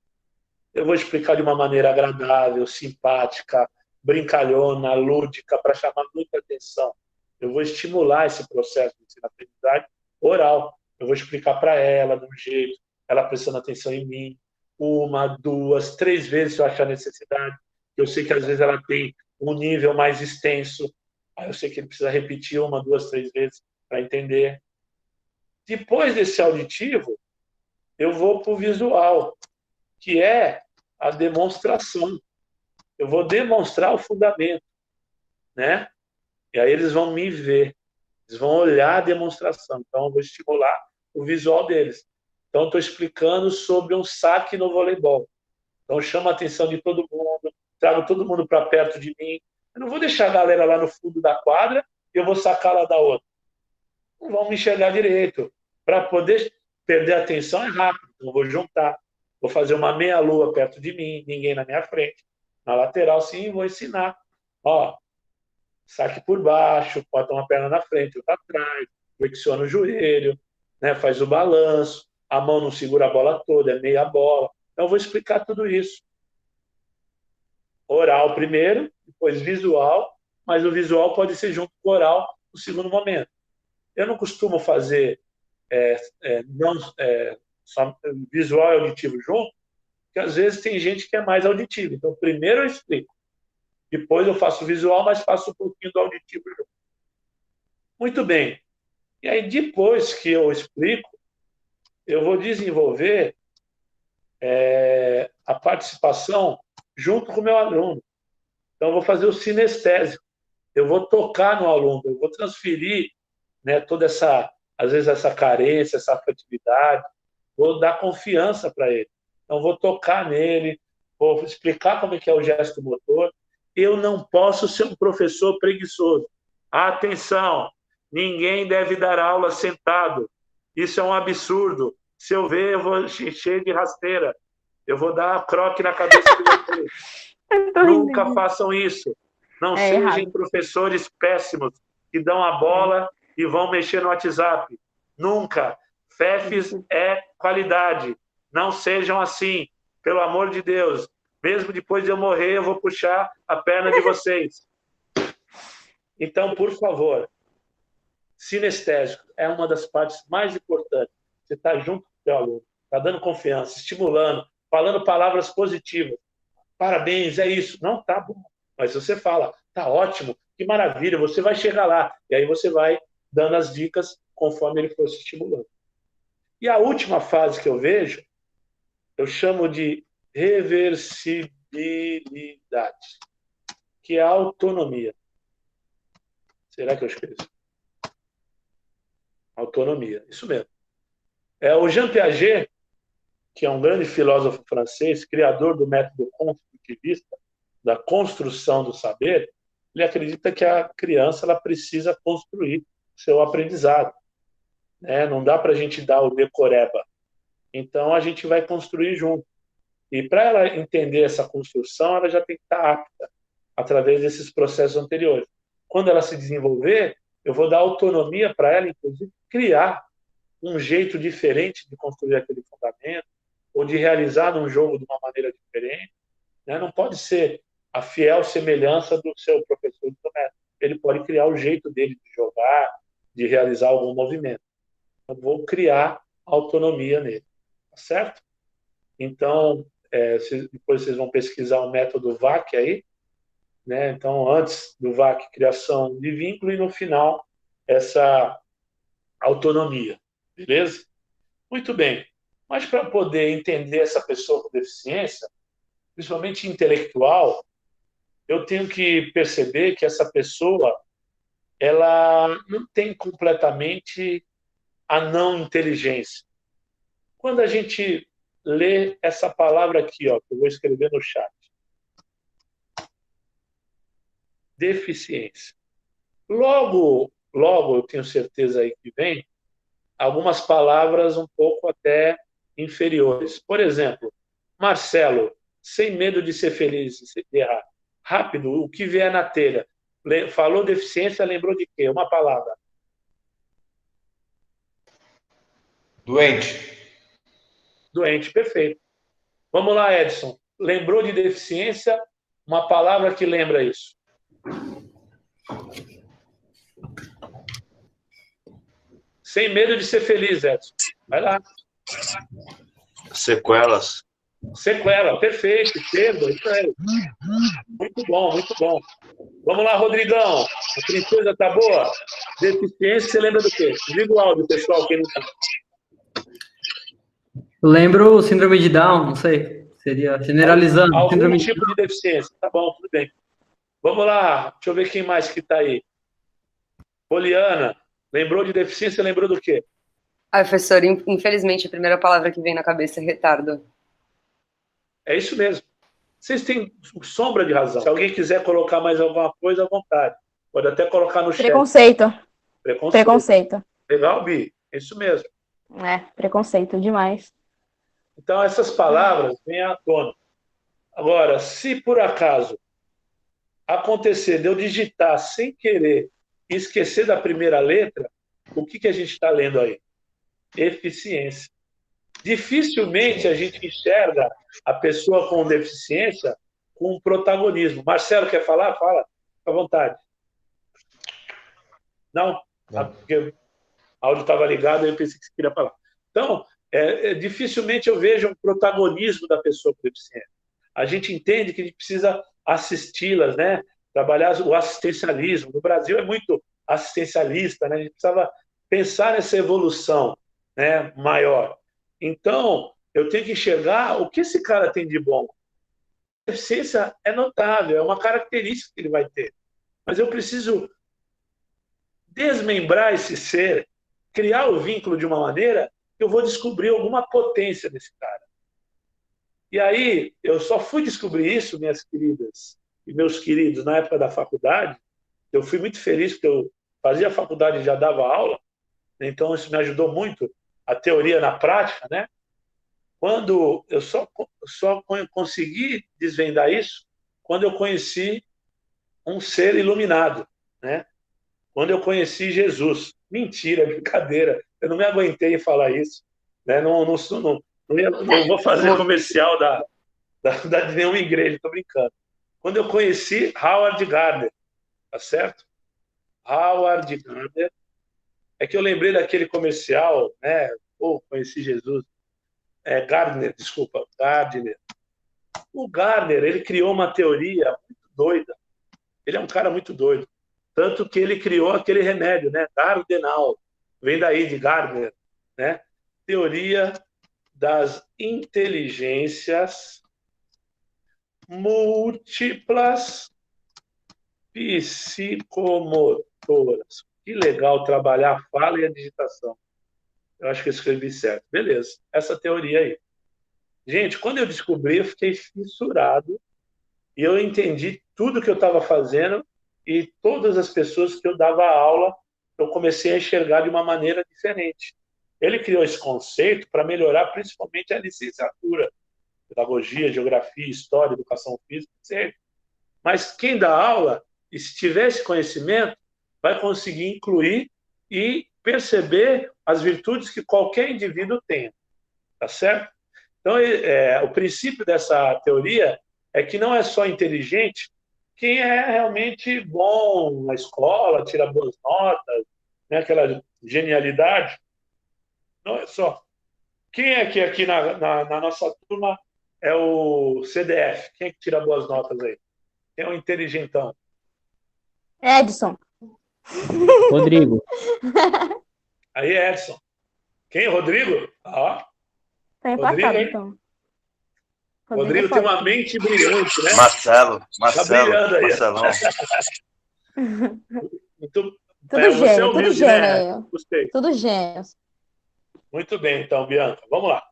Eu vou explicar de uma maneira agradável, simpática, brincalhona, lúdica, para chamar muita atenção. Eu vou estimular esse processo de ensino-aprendizagem oral. eu vou explicar para ela de um jeito, ela prestando atenção em mim, 1, 2, 3 vezes se eu achar necessidade. Eu sei que às vezes ela tem um nível mais extenso, aí eu sei que ele precisa repetir 1, 2, 3 vezes para entender. Depois desse auditivo, eu vou para o visual, que é a demonstração. Eu vou demonstrar o fundamento, né? E aí eles vão me ver, eles vão olhar a demonstração. Então eu vou estimular o visual deles. Então estou explicando sobre um saque no voleibol. Então eu chamo a atenção de todo mundo, trago todo mundo para perto de mim. Eu não vou deixar a galera lá no fundo da quadra e eu vou sacar lá da outra. Não vão me enxergar direito. Para poder perder a atenção é rápido. Então eu vou juntar. Vou fazer uma meia-lua perto de mim, ninguém na minha frente. Na lateral, sim, vou ensinar. Ó, saque por baixo, bota uma perna na frente, outra atrás, flexiona o joelho, né, faz o balanço, a mão não segura a bola toda, é meia bola. Então, eu vou explicar tudo isso. Oral primeiro, depois visual, mas o visual pode ser junto com o oral no segundo momento. Eu não costumo fazer só visual e auditivo junto, porque às vezes tem gente que é mais auditivo. Então, primeiro eu explico. Depois eu faço visual, mas faço um pouquinho do auditivo junto. Muito bem. E aí, depois que eu explico, eu vou desenvolver a participação junto com o meu aluno. Então, eu vou fazer o sinestésico. Eu vou tocar no aluno, eu vou transferir, né, toda essa, às vezes, essa carência, essa afetividade, vou dar confiança para ele. Então, vou tocar nele, vou explicar como é que é o gesto motor. Eu não posso ser um professor preguiçoso. Atenção! Ninguém deve dar aula sentado. Isso é um absurdo. Se eu ver, eu vou encher de rasteira. Eu vou dar croque na cabeça de vocês. Nunca façam isso. Não sejam errado. professores péssimos que dão a bola e vão mexer no WhatsApp. Nunca. FEFES é qualidade. Não sejam assim. Pelo amor de Deus. Mesmo depois de eu morrer, eu vou puxar a perna de vocês. Então, por favor, sinestésico é uma das partes mais importantes. Você está junto com o seu aluno, está dando confiança, estimulando, falando palavras positivas. Parabéns, é isso. Não, tá bom. Mas você fala, tá ótimo, que maravilha, você vai chegar lá. E aí você vai dando as dicas conforme ele for se estimulando. E a última fase que eu vejo, eu chamo de reversibilidade, que é a autonomia. Será que eu escrevi isso? Autonomia, isso mesmo. O Jean Piaget, que é um grande filósofo francês, criador do método construtivista, da construção do saber, ele acredita que a criança ela precisa construir seu aprendizado. Né? Não dá para a gente dar o decoreba. Então, a gente vai construir junto. E para ela entender essa construção, ela já tem que estar apta através desses processos anteriores. Quando ela se desenvolver, eu vou dar autonomia para ela, inclusive, criar um jeito diferente de construir aquele fundamento, ou de realizar num jogo de uma maneira diferente. Né? Não pode ser a fiel semelhança do seu professor de método. Ele pode criar o jeito dele de jogar, de realizar algum movimento. Eu vou criar autonomia nele. Tá certo? Então, depois vocês vão pesquisar o método VAC aí, né? Então, antes do VAC, criação de vínculo, e no final, essa autonomia. Beleza? Muito bem. Mas para poder entender essa pessoa com deficiência, principalmente intelectual, eu tenho que perceber que essa pessoa ela não tem completamente a não inteligência. Quando a gente lê essa palavra aqui, ó, que eu vou escrever no chat, deficiência. Logo, eu tenho certeza aí que vem algumas palavras um pouco até inferiores. Por exemplo, Marcelo, sem medo de ser feliz, de errar. Rápido, o que vier na telha. Falou deficiência, lembrou de quê? Uma palavra. Doente. Doente, perfeito. Vamos lá, Edson. Lembrou de deficiência? Uma palavra que lembra isso. Sem medo de ser feliz, Edson. Vai lá. Sequelas. Sequela, perfeito. Perda, isso aí. Muito bom, muito bom. Vamos lá, Rodrigão. A princesa tá boa? Deficiência, você lembra do quê? Liga o áudio, pessoal, quem não tá. Lembro o síndrome de Down, não sei. Seria generalizando. Algum Síndrome de tipo de deficiência. Tá bom, tudo bem. Vamos lá, deixa eu ver quem mais que tá aí. Poliana, lembrou de deficiência, lembrou do quê? Professor, infelizmente a primeira palavra que vem na cabeça é retardo. É isso mesmo. Vocês têm sombra de razão. Se alguém quiser colocar mais alguma coisa, à vontade. Pode até colocar no chat. Preconceito. Preconceito. Legal, Bi? É isso mesmo. Preconceito demais. Então, essas palavras vêm à tona. Agora, se por acaso acontecer de eu digitar sem querer e esquecer da primeira letra, o que a gente está lendo aí? Eficiência. Dificilmente a gente enxerga a pessoa com deficiência com um protagonismo. Marcelo, quer falar? Fala, fica à vontade. Não? Porque o áudio estava ligado e eu pensei que você queria falar. Então, dificilmente eu vejo um protagonismo da pessoa com deficiência. A gente entende que a gente precisa assisti-las, né? Trabalhar o assistencialismo. No Brasil é muito assistencialista, né? A gente precisava pensar nessa evolução, né, maior. Então, eu tenho que enxergar o que esse cara tem de bom. A deficiência é notável, é uma característica que ele vai ter. Mas eu preciso desmembrar esse ser, criar o vínculo de uma maneira que eu vou descobrir alguma potência desse cara. E aí, eu só fui descobrir isso, minhas queridas e meus queridos, na época da faculdade. Eu fui muito feliz porque eu fazia a faculdade e já dava aula, então isso me ajudou muito, a teoria na prática, né? Quando eu só consegui desvendar isso quando eu conheci um ser iluminado, né? Quando eu conheci Jesus. Mentira, brincadeira. Eu não me aguentei em falar isso, né? Não vou fazer comercial de nenhuma igreja, estou brincando. Quando eu conheci Howard Gardner, tá certo? Howard Gardner. É que eu lembrei daquele comercial, né? Conheci Jesus. Gardner, desculpa, Gardner. O Gardner, ele criou uma teoria muito doida. Ele é um cara muito doido. Tanto que ele criou aquele remédio, né? Gardenal. Vem daí de Gardner, né? Teoria das inteligências múltiplas psicomotoras. Que legal trabalhar a fala e a digitação. Eu acho que eu escrevi certo. Beleza, essa teoria aí. Gente, quando eu descobri, eu fiquei fissurado e eu entendi tudo que eu estava fazendo e todas as pessoas que eu dava aula, eu comecei a enxergar de uma maneira diferente. Ele criou esse conceito para melhorar principalmente a licenciatura, pedagogia, geografia, história, educação física, etc. Mas quem dá aula, e se tiver esse conhecimento, vai conseguir incluir e perceber as virtudes que qualquer indivíduo tem, tá certo? Então, o princípio dessa teoria é que não é só inteligente quem é realmente bom na escola, tira boas notas, né, aquela genialidade. Não é só. Quem é que aqui na nossa turma é o CDF? Quem é que tira boas notas aí? Quem é o inteligentão? Edson. Rodrigo. Aí, Edson. Quem? Rodrigo? Tá Rodrigo, empatado, hein? então. Rodrigo tem uma mente brilhante, né? Marcelo, Tá brilhando aí. Marcelão. Tudo você gênio, é tudo humilde, gênio né? aí. Gostei. Tudo gênio. Muito bem, então, Bianca. Vamos lá.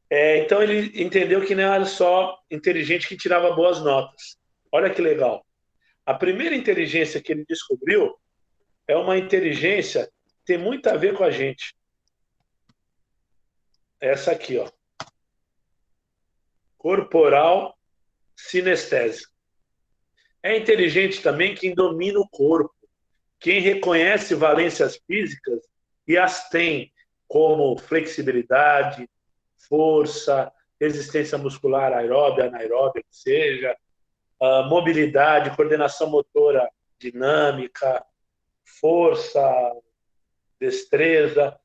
Então, ele entendeu que não era só inteligente que tirava boas notas. Olha que legal. A primeira inteligência que ele descobriu é uma inteligência que tem muito a ver com a gente. Essa aqui, ó. Corporal sinestésico. É inteligente também quem domina o corpo, quem reconhece valências físicas e as tem, como flexibilidade, força, resistência muscular aeróbia, anaeróbia, que seja, mobilidade, coordenação motora dinâmica, força, destreza,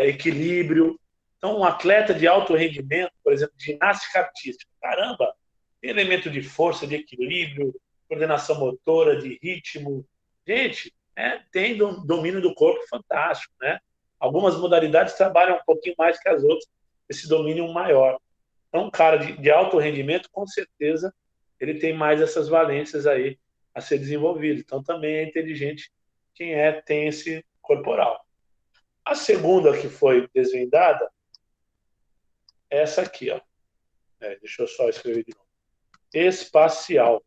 equilíbrio. Então, um atleta de alto rendimento, por exemplo, ginástica artística, caramba, tem elemento de força, de equilíbrio, coordenação motora, de ritmo. Gente, tem domínio do corpo fantástico, né? Algumas modalidades trabalham um pouquinho mais que as outras, esse domínio maior. Então, um cara de alto rendimento, com certeza, ele tem mais essas valências aí a ser desenvolvido. Então, também é inteligente quem tem esse corporal. A segunda que foi desvendada é essa aqui, ó. Deixa eu só escrever de novo. Espacial.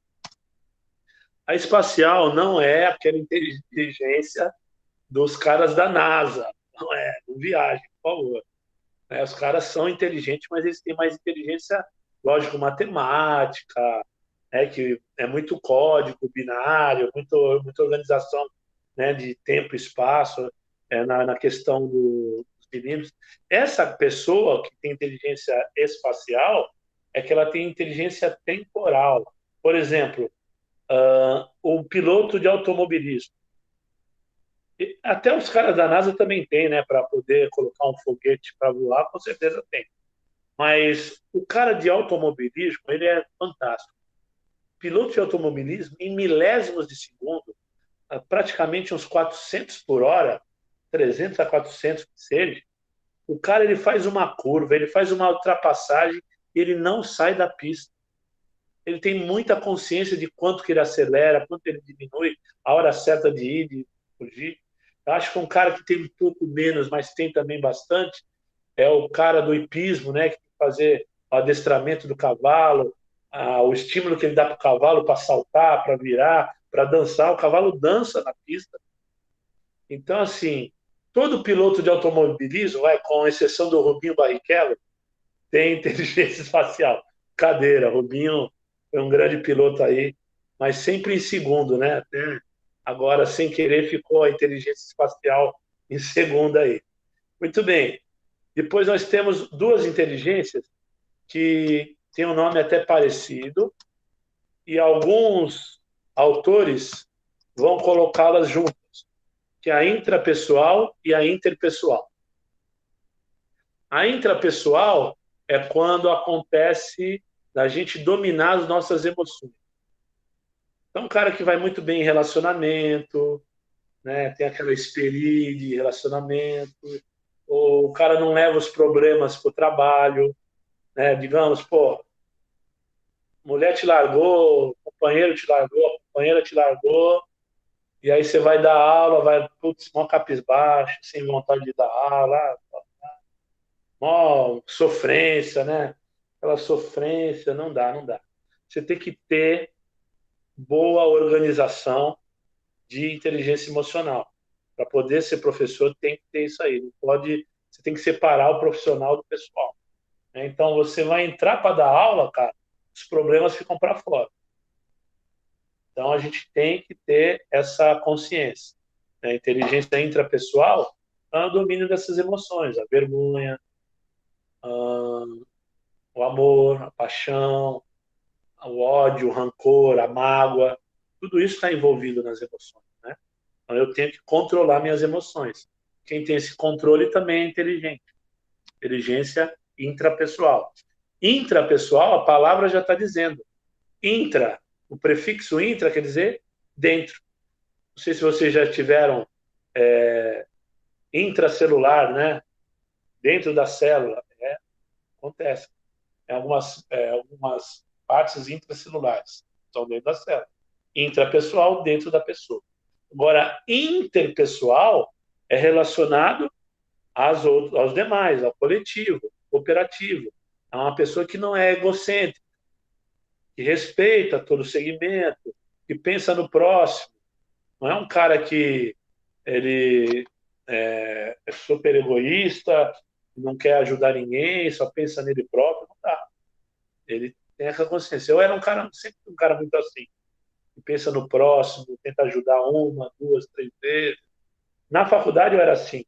A espacial não é aquela inteligência dos caras da NASA. Não é, não viagem, por favor. Os caras são inteligentes, mas eles têm mais inteligência, lógico, matemática, que é muito código binário, muita organização, né, de tempo e espaço, na questão dos meninos. Essa pessoa que tem inteligência espacial é que ela tem inteligência temporal. Por exemplo, o piloto de automobilismo. Até os caras da NASA também têm, né, para poder colocar um foguete para voar, com certeza tem. Mas o cara de automobilismo, ele é fantástico. Piloto de automobilismo, em milésimos de segundo, praticamente uns 400 por hora, 300 a 400 que seja, o cara ele faz uma curva, ele faz uma ultrapassagem e ele não sai da pista. Ele tem muita consciência de quanto que ele acelera, quanto ele diminui, a hora certa de ir, de fugir. Eu acho que um cara que tem um pouco menos, mas tem também bastante, é o cara do hipismo, né, que tem que fazer o adestramento do cavalo, o estímulo que ele dá para o cavalo para saltar, para virar, para dançar. O cavalo dança na pista. Então, assim, todo piloto de automobilismo, com exceção do Rubinho Barrichello, tem inteligência espacial. Cadeira, Rubinho foi um grande piloto aí, mas sempre em segundo, né? Até agora, sem querer, ficou a inteligência espacial em segundo aí. Muito bem. Depois nós temos duas inteligências que têm um nome até parecido e alguns autores vão colocá-las juntas, que é a intrapessoal e a interpessoal. A intrapessoal é quando acontece da gente dominar as nossas emoções. Então, um cara que vai muito bem em relacionamento, né, tem aquela experiência de relacionamento, ou o cara não leva os problemas para o trabalho, né, digamos, mulher te largou, companheiro te largou, companheira te largou, e aí você vai dar aula, vai, putz, mó capisbaixo, sem vontade de dar aula, mó sofrência, né? Aquela sofrência, não dá. Você tem que ter boa organização de inteligência emocional. Para poder ser professor, tem que ter isso aí. Não pode, você tem que separar o profissional do pessoal. Então, você vai entrar para dar aula, cara, os problemas ficam para fora. Então, a gente tem que ter essa consciência. A inteligência intrapessoal é o domínio dessas emoções, a vergonha, o amor, a paixão, o ódio, o rancor, a mágoa, tudo isso está envolvido nas emoções, né? Então eu tenho que controlar minhas emoções. Quem tem esse controle também é inteligente. Inteligência intrapessoal. Intrapessoal, a palavra já está dizendo. Intra, o prefixo intra quer dizer dentro. Não sei se vocês já tiveram intracelular, né? Dentro da célula. Acontece. Algumas partes intracelulares estão dentro da célula. Intrapessoal, dentro da pessoa. Agora, interpessoal é relacionado aos demais, ao coletivo, cooperativo. É uma pessoa que não é egocêntrica, que respeita todo o segmento, que pensa no próximo. Não é um cara que ele é super egoísta, não quer ajudar ninguém, só pensa nele próprio. Não dá. Ele tem essa consciência. Eu era sempre um cara muito assim, que pensa no próximo, tenta ajudar 1, 2, 3 vezes. Na faculdade eu era assim,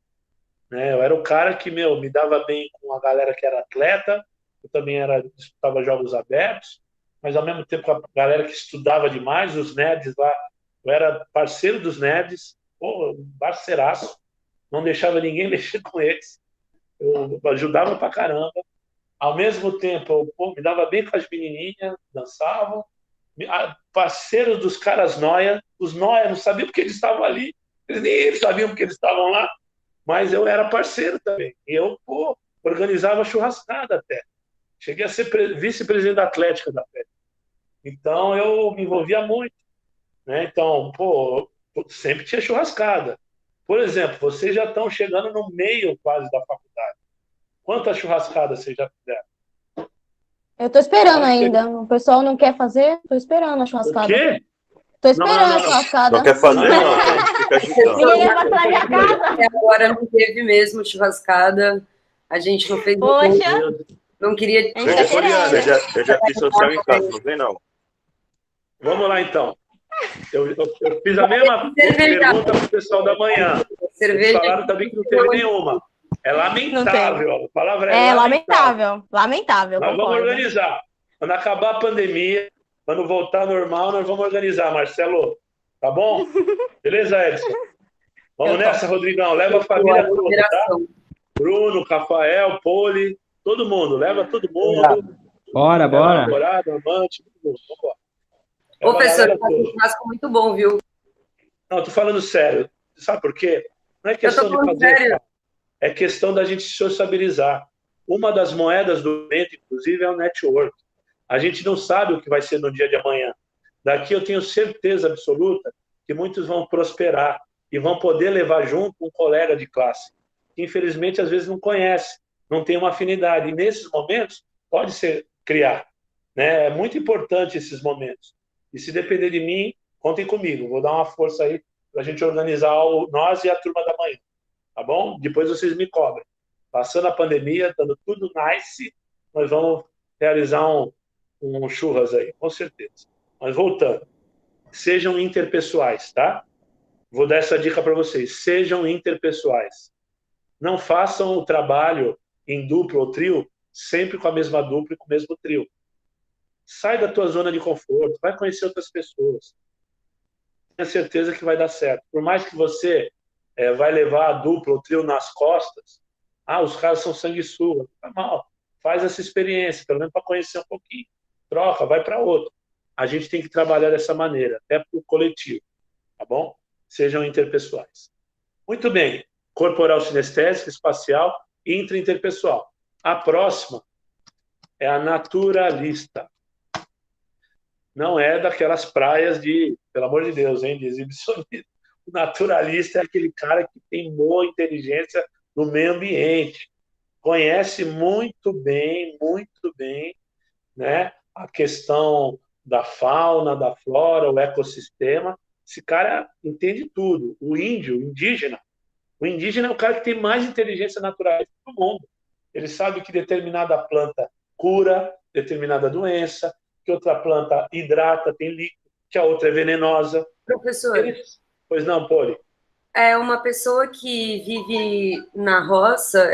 né? Eu era o cara que, me dava bem com a galera que era atleta, eu também disputava jogos abertos, mas ao mesmo tempo a galera que estudava demais, os nerds lá, eu era parceiro dos nerds, um parceiraço, não deixava ninguém mexer com eles. Eu ajudava pra caramba. Ao mesmo tempo, eu me dava bem com as menininhas, dançavam. Parceiros dos caras nóia, os nóia não sabiam porque eles estavam ali, nem eles sabiam porque eles estavam lá, mas eu era parceiro também. E eu, organizava churrascada até. Cheguei a ser vice-presidente da Atlética da Atlética. Então, eu me envolvia muito. Né? Então, sempre tinha churrascada. Por exemplo, vocês já estão chegando no meio quase da faculdade. Quantas churrascadas vocês já fizeram? Eu tô esperando ainda. O pessoal não quer fazer? Tô esperando a churrascada. O quê? Tô esperando a churrascada. Não quer fazer, não. Fica agitando. Ninguém vai passar na minha casa. Até agora não teve mesmo churrascada. A gente não fez. Poxa. Não queria. A gente tá querendo. Eu já fiz social em casa, não vem não. Vamos lá, então. Eu fiz a mesma pergunta para o pessoal da manhã. Eles falaram também que não teve nenhuma. É lamentável. A palavra é lamentável. Lamentável. Nós vamos organizar. Quando acabar a pandemia, quando voltar ao normal, nós vamos organizar, Marcelo. Tá bom? Beleza, Edson? Vamos nessa, Rodrigão. Leva a família toda, tá? Bruno, Rafael, Poli, todo mundo. Leva todo mundo. Bora. Namorado, amante, todo mundo. Vambora. Ô, professor, tá um churrasco muito bom, viu? Não, tô falando sério. Sabe por quê? Não é questão de fazer. Sério. É questão da gente se sociabilizar. Uma das moedas do momento, inclusive, é o network. A gente não sabe o que vai ser no dia de amanhã. Daqui eu tenho certeza absoluta que muitos vão prosperar e vão poder levar junto um colega de classe, que infelizmente às vezes não conhece, não tem uma afinidade. E nesses momentos pode ser criar. Né? É muito importante esses momentos. E se depender de mim, contem comigo. Vou dar uma força aí para a gente organizar nós e a turma da manhã. Tá bom? Depois vocês me cobrem. Passando a pandemia, dando tudo nice, nós vamos realizar um churras aí, com certeza. Mas voltando, sejam interpessoais, tá? Vou dar essa dica para vocês. Sejam interpessoais. Não façam o trabalho em duplo ou trio sempre com a mesma dupla e com o mesmo trio. Sai da tua zona de conforto, vai conhecer outras pessoas. Tenha certeza que vai dar certo. Por mais que você vai levar a dupla ou trio nas costas, os caras são sanguessuga, não tá mal. Faz essa experiência, pelo menos para conhecer um pouquinho. Troca, vai para outro. A gente tem que trabalhar dessa maneira, até para o coletivo, tá bom? Sejam interpessoais. Muito bem. Corporal sinestésico, espacial e intrainterpessoal. A próxima é a naturalista. Não é daquelas praias de, pelo amor de Deus, de exibicionismo. O naturalista é aquele cara que tem boa inteligência no meio ambiente. Conhece muito bem, né, a questão da fauna, da flora, o ecossistema. Esse cara entende tudo. O indígena é o cara que tem mais inteligência naturalista do mundo. Ele sabe que determinada planta cura determinada doença, que outra planta hidrata, tem líquido, que a outra é venenosa. Professor. Pois não, Poli? É uma pessoa que vive na roça,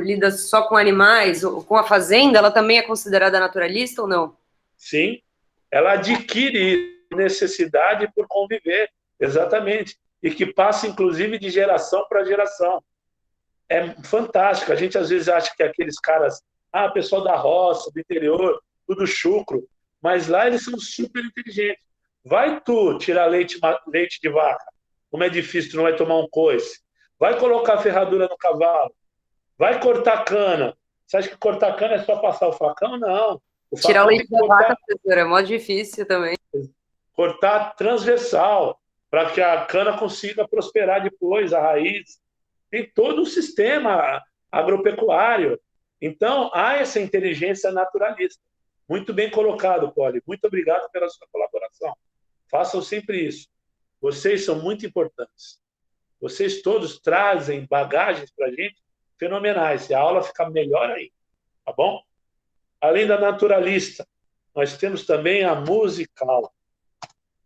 lida só com animais, ou com a fazenda, ela também é considerada naturalista ou não? Sim, ela adquire necessidade por conviver, exatamente, e que passa, inclusive, de geração para geração. É fantástico, a gente às vezes acha que aqueles caras, pessoal da roça, do interior, tudo chucro, mas lá eles são super inteligentes. Vai tu tirar leite de vaca, como é difícil, tu não vai tomar um coice. Vai colocar ferradura no cavalo. Vai cortar cana. Você acha que cortar cana é só passar o facão? Não. Tirar o leite da vaca, professor, é mó difícil também. Cortar transversal, para que a cana consiga prosperar depois, a raiz. Tem todo um sistema agropecuário. Então, há essa inteligência naturalista. Muito bem colocado, Poli. Muito obrigado pela sua colaboração. Façam sempre isso. Vocês são muito importantes. Vocês todos trazem bagagens para a gente fenomenais. E a aula fica melhor aí. Tá bom? Além da naturalista, nós temos também a musical.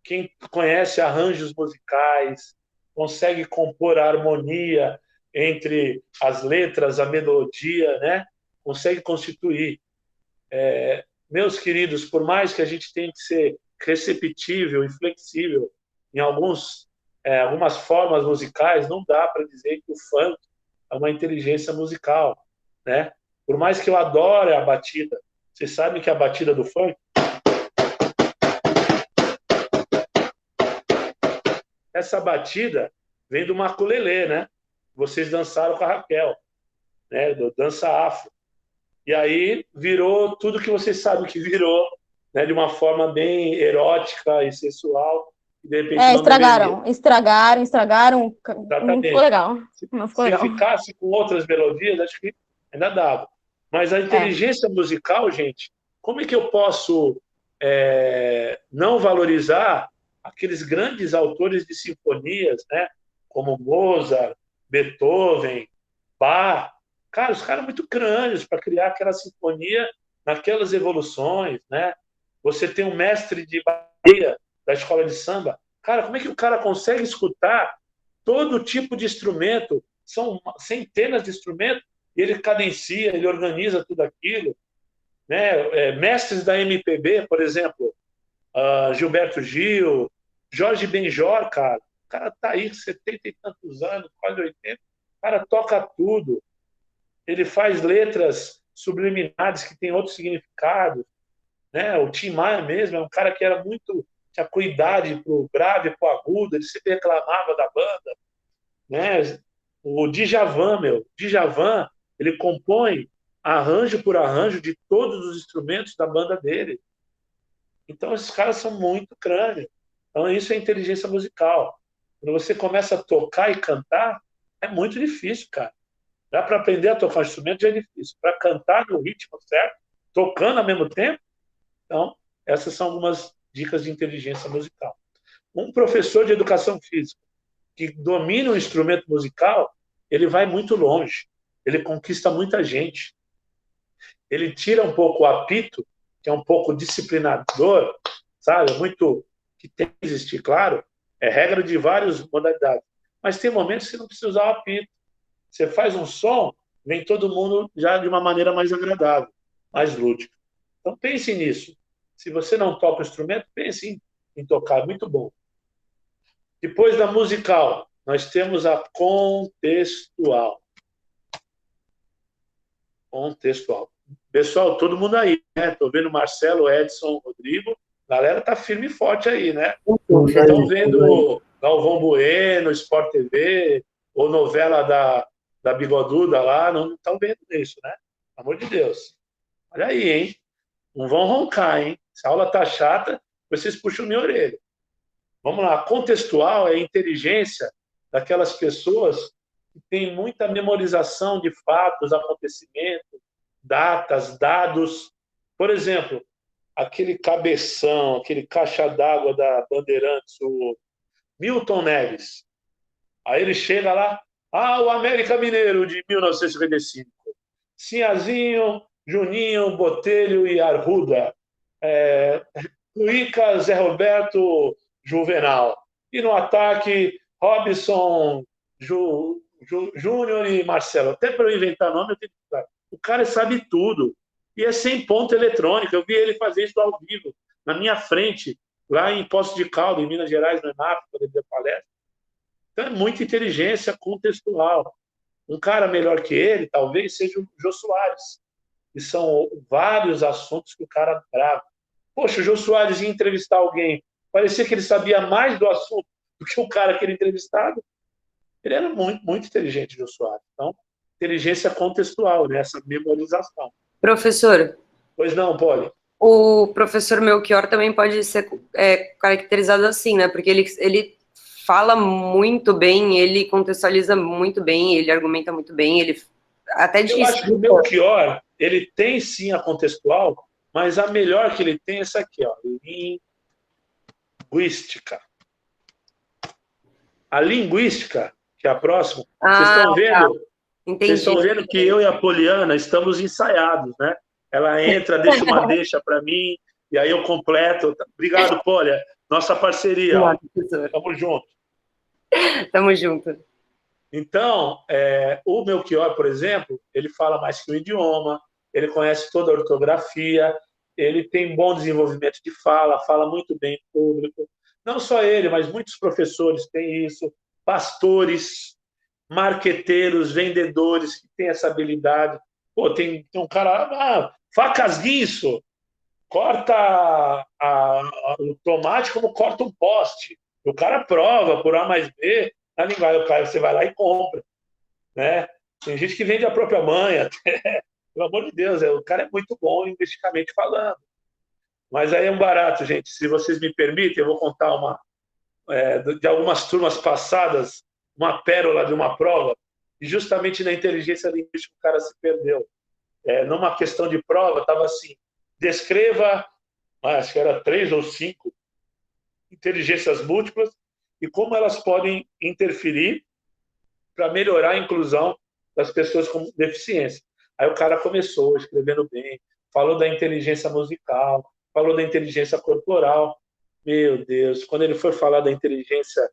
Quem conhece arranjos musicais, consegue compor a harmonia entre as letras, a melodia, né? Consegue constituir. Meus queridos, por mais que a gente tenha que ser receptível e flexível em alguns algumas formas musicais, não dá para dizer que o funk é uma inteligência musical, né? Por mais que eu adore a batida, vocês sabem que a batida do funk, essa batida vem do maculelê, né? Vocês dançaram com a Raquel, né? Do dança afro. E aí virou tudo que vocês sabem que virou, né? De uma forma bem erótica e sensual. E de repente não deveria. Estragaram. Não ficou Exatamente. legal. Não ficou Se legal. ficasse com outras melodias, acho que ainda dava. Mas a inteligência musical, gente, como é que eu posso não valorizar aqueles grandes autores de sinfonias, né? Como Mozart, Beethoven, Bach? Cara, os caras muito crânios para criar aquela sinfonia naquelas evoluções, né? Você tem um mestre de bateria da escola de samba. Cara, como é que o cara consegue escutar todo tipo de instrumento? São centenas de instrumentos e ele cadencia, ele organiza tudo aquilo, né? Mestres da MPB, por exemplo, Gilberto Gil, Jorge Benjor, cara. O cara tá aí, 70 e tantos anos, quase 80. O cara toca tudo. Ele faz letras subliminares que têm outro significado, né? O Tim Maia mesmo é um cara que era muito, tinha cuidado pro grave, pro agudo, ele sempre reclamava da banda, né? O Djavan, ele compõe arranjo por arranjo de todos os instrumentos da banda dele. Então esses caras são muito crânios. Então isso é inteligência musical. Quando você começa a tocar e cantar, é muito difícil, cara. Dá para aprender a tocar um instrumento, já é difícil. Para cantar no ritmo certo, tocando ao mesmo tempo. Então, essas são algumas dicas de inteligência musical. Um professor de educação física que domina um instrumento musical, ele vai muito longe. Ele conquista muita gente. Ele tira um pouco o apito, que é um pouco disciplinador, sabe? Muito que tem que existir, claro. É regra de várias modalidades. Mas tem momentos que você não precisa usar o apito. Você faz um som, vem todo mundo já de uma maneira mais agradável, mais lúdica. Então pense nisso. Se você não toca o instrumento, pense em tocar. Muito bom. Depois da musical, nós temos a contextual. Contextual. Pessoal, todo mundo aí, né? Estou vendo Marcelo, Edson, Rodrigo. A galera tá firme e forte aí, né? Estão vendo Galvão Bueno, Sport TV, ou novela da Bigoduda lá, não estão vendo isso, né? Pelo amor de Deus. Olha aí, hein? Não vão roncar, hein? Se a aula tá chata, vocês puxam minha orelha. Vamos lá. Contextual é a inteligência daquelas pessoas que têm muita memorização de fatos, acontecimentos, datas, dados. Por exemplo, aquele cabeção, aquele caixa d'água da Bandeirantes, o Milton Neves. Aí ele chega lá, o América Mineiro de 1955. Sinhazinho, Juninho, Botelho e Arruda. Cuica, Zé Roberto, Juvenal. E no ataque, Robson, Júnior e Marcelo. Até para eu inventar nome, eu tenho que falar. O cara sabe tudo. E é sem ponto eletrônico. Eu vi ele fazer isso ao vivo, na minha frente, lá em Poços de Caldas, em Minas Gerais, no ENAP, quando ele deu palestra. Então é muita inteligência contextual. Um cara melhor que ele, talvez, seja o Jô Soares. E são vários assuntos que o cara grava. Poxa, o Jô Soares ia entrevistar alguém. Parecia que ele sabia mais do assunto do que o cara que ele entrevistado. Ele era muito, muito inteligente, o Jô Soares. Então, inteligência contextual, né? Essa memorização. Professor. Pois não, Poli. O professor Melchior também pode ser caracterizado assim, né? Porque ele fala muito bem, ele contextualiza muito bem, ele argumenta muito bem, ele até diz... Eu acho que o Melchior, ele tem sim a contextual, mas a melhor que ele tem é essa aqui, ó, linguística. A linguística, que é a próxima, vocês estão vendo? Tá. Entendi. Vocês estão vendo que eu e a Poliana estamos ensaiados, né? Ela entra, deixa uma deixa para mim, e aí eu completo. Obrigado, Polia. Nossa parceria. Tamo junto. Tamo junto. Então, o Melchior, por exemplo, ele fala mais que o idioma, ele conhece toda a ortografia, ele tem bom desenvolvimento de fala muito bem em público. Não só ele, mas muitos professores têm isso, pastores, marqueteiros, vendedores que têm essa habilidade. Pô, tem um cara, facas guinso, corta o tomate como corta um poste. O cara prova por A mais B na linguagem. O cara, você vai lá e compra. Né? Tem gente que vende a própria mãe, até. Pelo amor de Deus, o cara é muito bom linguisticamente falando. Mas aí é um barato, gente. Se vocês me permitem, eu vou contar de algumas turmas passadas, uma pérola de uma prova, e justamente na inteligência linguística o cara se perdeu. Numa questão de prova, estava assim, descreva, acho que era 3 ou 5 inteligências múltiplas e como elas podem interferir para melhorar a inclusão das pessoas com deficiência. Aí o cara começou escrevendo bem, falou da inteligência musical, falou da inteligência corporal. Meu Deus, quando ele foi falar da inteligência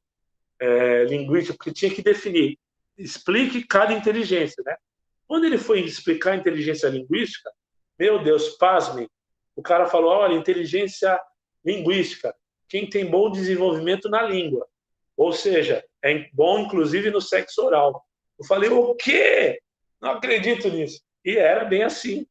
linguística, porque tinha que definir, explique cada inteligência, né? Quando ele foi explicar a inteligência linguística, meu Deus, pasmem, o cara falou, olha, inteligência linguística, quem tem bom desenvolvimento na língua, ou seja, é bom inclusive no sexo oral. Eu falei, o quê? Não acredito nisso. E era bem assim.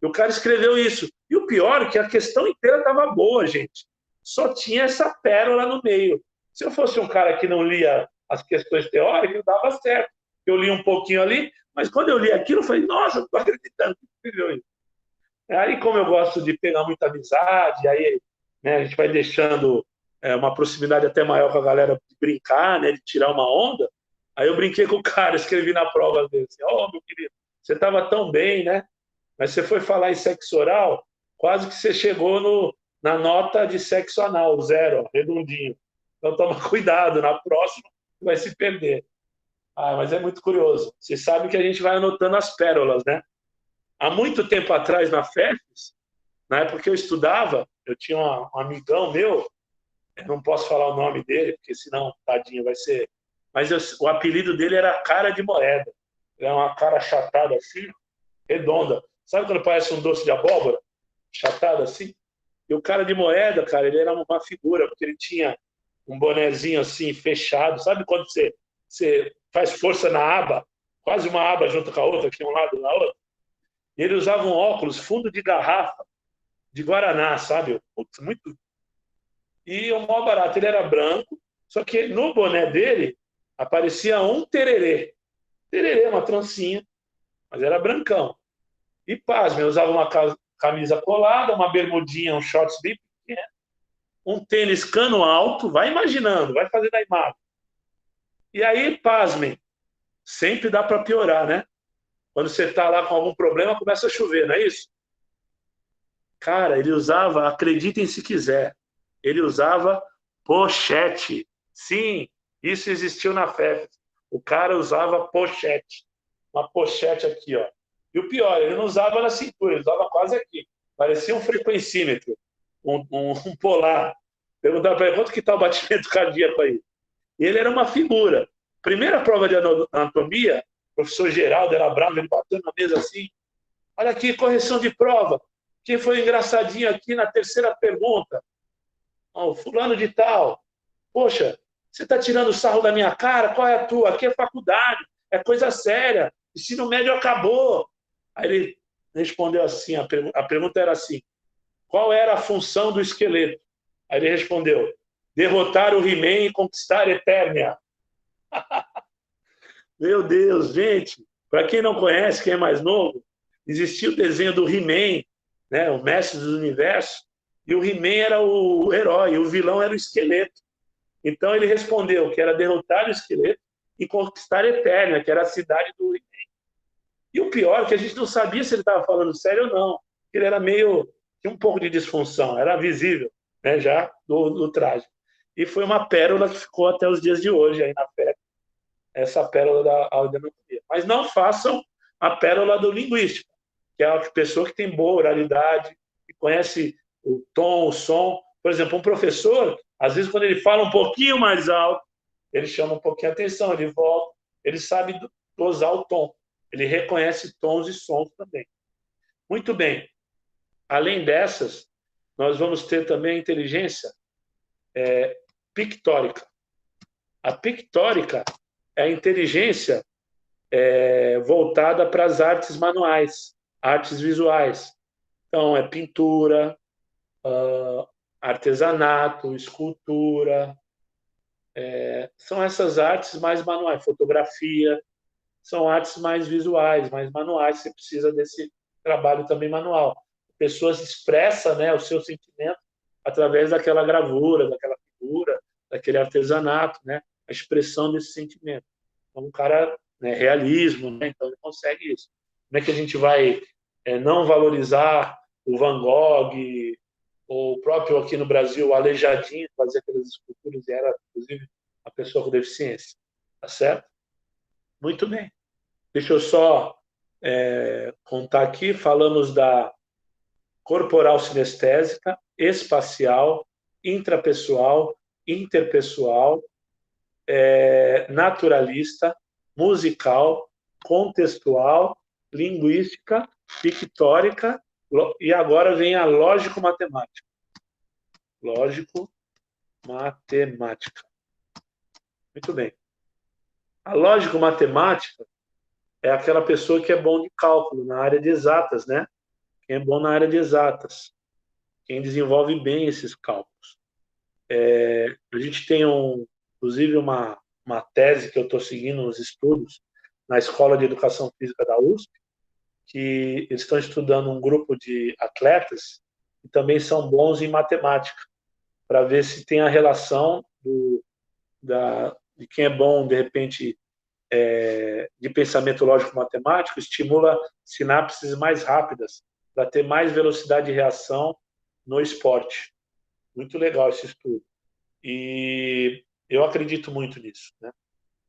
E o cara escreveu isso. E o pior é que a questão inteira estava boa, gente. Só tinha essa pérola no meio. Se eu fosse um cara que não lia as questões teóricas, dava certo. Eu li um pouquinho ali, mas quando eu li aquilo, eu falei, nossa, não estou acreditando que escreveu isso. Aí, como eu gosto de pegar muita amizade, aí né, a gente vai deixando uma proximidade até maior com a galera de brincar, né, de tirar uma onda. Aí eu brinquei com o cara, escrevi na prova dele assim, meu querido, você estava tão bem, né? Mas você foi falar em sexo oral, quase que você chegou na nota de sexo anal, 0, ó, redondinho. Então toma cuidado, na próxima você vai se perder. Mas é muito curioso. Vocês sabem que a gente vai anotando as pérolas, né? Há muito tempo atrás, na FEFES, na época que eu estudava, eu tinha um amigão meu, eu não posso falar o nome dele, porque senão, tadinho, vai ser... Mas o apelido dele era Cara de Moeda. Ele era uma cara achatada assim, redonda. Sabe quando parece um doce de abóbora? Achatado assim? E o Cara de Moeda, cara, ele era uma figura, porque ele tinha um bonezinho assim, fechado. Sabe quando você faz força na aba, quase uma aba junto com a outra, que um lado e na outra? E ele usava um óculos fundo de garrafa de Guaraná, sabe? Putz, muito... E o maior barato, ele era branco, só que no boné dele aparecia um tererê. Tererê, uma trancinha, mas era brancão. E pasme, eu usava uma camisa colada, uma bermudinha, um shorts bem pequeno, um tênis cano alto, vai imaginando, vai fazer da imagem. E aí, pasmem, sempre dá para piorar, né? Quando você está lá com algum problema, começa a chover, não é isso? Cara, ele usava, acreditem se quiser, ele usava pochete. Sim, isso existiu na FEFES. O cara usava pochete. Uma pochete aqui, ó. E o pior, ele não usava na cintura, ele usava quase aqui. Parecia um frequencímetro, um polar. Perguntava para ele, quanto que está o batimento cardíaco aí? E ele era uma figura. Primeira prova de anatomia, o professor Geraldo era bravo, ele bateu na mesa assim. Olha aqui, correção de prova. Quem foi engraçadinho aqui na terceira pergunta? O fulano de tal. Poxa, você está tirando sarro da minha cara? Qual é a tua? Aqui é faculdade, é coisa séria. Ensino médio acabou. Aí ele respondeu assim, a pergunta era assim, qual era a função do esqueleto? Aí ele respondeu, derrotar o He-Man e conquistar Eternia. Meu Deus, gente, para quem não conhece, quem é mais novo, existia o desenho do He-Man, né, o mestre do universo, e o He-Man era o herói, o vilão era o esqueleto. Então ele respondeu que era derrotar o esqueleto e conquistar Eternia, que era a cidade do He-Man. E o pior é que a gente não sabia se ele estava falando sério ou não. Ele era tinha um pouco de disfunção, era visível, né, já do traje. E foi uma pérola que ficou até os dias de hoje aí na FEFES, essa pérola da audiometria. Mas não façam a pérola do linguística, que é a pessoa que tem boa oralidade, que conhece o tom, o som. Por exemplo, um professor, às vezes, quando ele fala um pouquinho mais alto, ele chama um pouquinho a atenção, ele volta, ele sabe dosar o tom. Ele reconhece tons e sons também. Muito bem. Além dessas, nós vamos ter também a inteligência pictórica. A pictórica é a inteligência voltada para as artes manuais, artes visuais. Então, é pintura, artesanato, escultura, são essas artes mais manuais, fotografia, são artes mais visuais, mais manuais, você precisa desse trabalho também manual. Pessoas expressam, né, o seu sentimento através daquela gravura, daquela figura, daquele artesanato, né, a expressão desse sentimento. Então, o cara, né, realismo, né, então ele consegue isso. Como é que a gente vai não valorizar o Van Gogh, ou o próprio aqui no Brasil, o Aleijadinho, fazer aquelas esculturas, e era, inclusive, a pessoa com deficiência. Tá certo? Muito bem. Deixa eu só contar aqui. Falamos da corporal sinestésica, espacial, intrapessoal, interpessoal, naturalista, musical, contextual, linguística, pictórica, e agora vem a lógico-matemática. Lógico-matemática. Muito bem. A lógico-matemática é aquela pessoa que é bom de cálculo, na área de exatas, né? Quem é bom na área de exatas. Quem desenvolve bem esses cálculos. A gente tem, inclusive, uma tese que eu estou seguindo nos estudos na Escola de Educação Física da USP, que eles estão estudando um grupo de atletas que também são bons em matemática, para ver se tem a relação de quem é bom, de repente, de pensamento lógico-matemático, estimula sinapses mais rápidas, para ter mais velocidade de reação no esporte. Muito legal esse estudo. E eu acredito muito nisso, né?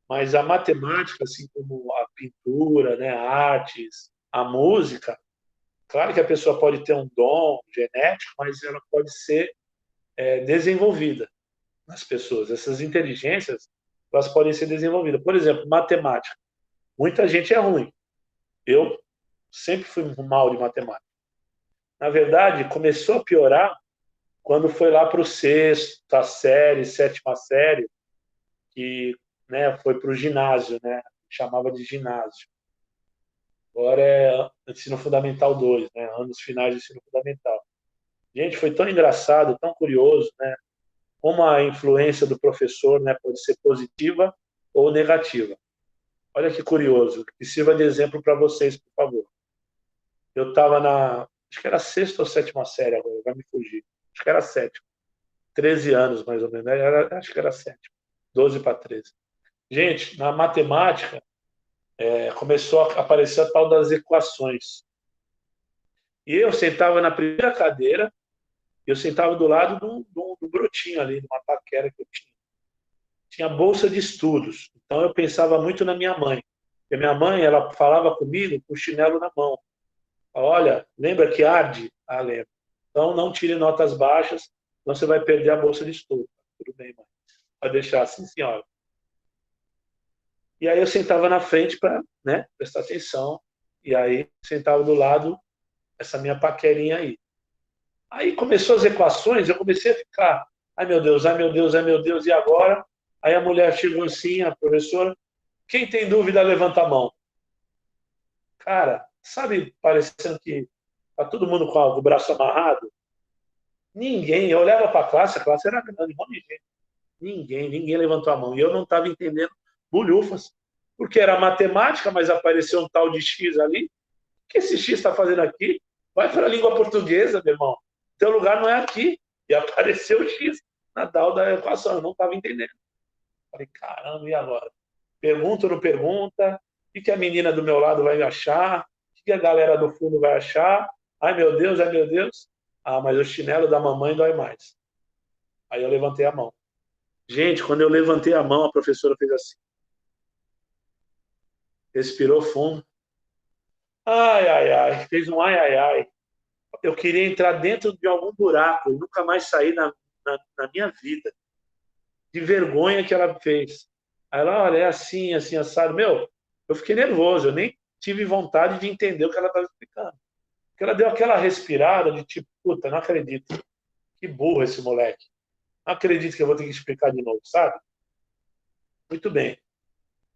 Mas a matemática, assim como a pintura, né, artes, a música, claro que a pessoa pode ter um dom genético, mas ela pode ser desenvolvida nas pessoas. Essas inteligências, elas podem ser desenvolvidas. Por exemplo, matemática. Muita gente é ruim. Eu sempre fui mal de matemática. Na verdade, começou a piorar quando foi lá para o sexta série, sétima série, que, né, foi para o ginásio, né? Chamava de ginásio. Agora é ensino fundamental 2, né? Anos finais do ensino fundamental. Gente, foi tão engraçado, tão curioso, né? Como a influência do professor, né, pode ser positiva ou negativa. Olha que curioso, que sirva de exemplo para vocês, por favor. Eu estava acho que era a sexta ou sétima série agora, vai me fugir. Acho que era a sétima. 13 anos, mais ou menos. Acho que era a sétima. 12 para 13. Gente, na matemática, começou a aparecer a tal das equações. E eu sentava na primeira cadeira, eu sentava do lado do brotinho ali, de uma paquera que eu tinha. Tinha bolsa de estudos. Então eu pensava muito na minha mãe. Porque minha mãe, ela falava comigo com o chinelo na mão. Olha, lembra que arde? Ah, lembro. Então não tire notas baixas, senão você vai perder a bolsa de estudo. Tudo bem, mãe. Pode deixar assim, senhora. E aí eu sentava na frente para, né, prestar atenção. E aí sentava do lado essa minha paquerinha aí. Aí começou as equações, eu comecei a ficar, ai meu Deus, ai meu Deus, ai meu Deus, e agora? Aí a mulher chegou assim, a professora, quem tem dúvida, levanta a mão. Cara, sabe, parecendo que tá todo mundo com o braço amarrado? Ninguém, eu olhava para a classe era grande, um monte de gente. Ninguém levantou a mão. E eu não estava entendendo bolhufas, porque era matemática, mas apareceu um tal de X ali. O que esse X está fazendo aqui? Vai para a língua portuguesa, meu irmão. Teu lugar não é aqui. E apareceu o X na tal da equação. Eu não estava entendendo. Falei, caramba, e agora? Pergunta ou não pergunta? O que a menina do meu lado vai achar? O que a galera do fundo vai achar? Ai, meu Deus, ai, meu Deus. Ah, mas o chinelo da mamãe dói mais. Aí eu levantei a mão. Gente, quando eu levantei a mão, a professora fez assim. Respirou fundo. Ai, ai, ai. Fez um ai, ai, ai. Eu queria entrar dentro de algum buraco e nunca mais sair na minha vida. De vergonha que ela fez. Aí ela, olha, é assim, assim, assado. Meu, eu fiquei nervoso. Eu nem tive vontade de entender o que ela estava explicando. Porque ela deu aquela respirada de tipo, puta, não acredito. Que burro esse moleque. Não acredito que eu vou ter que explicar de novo, sabe? Muito bem.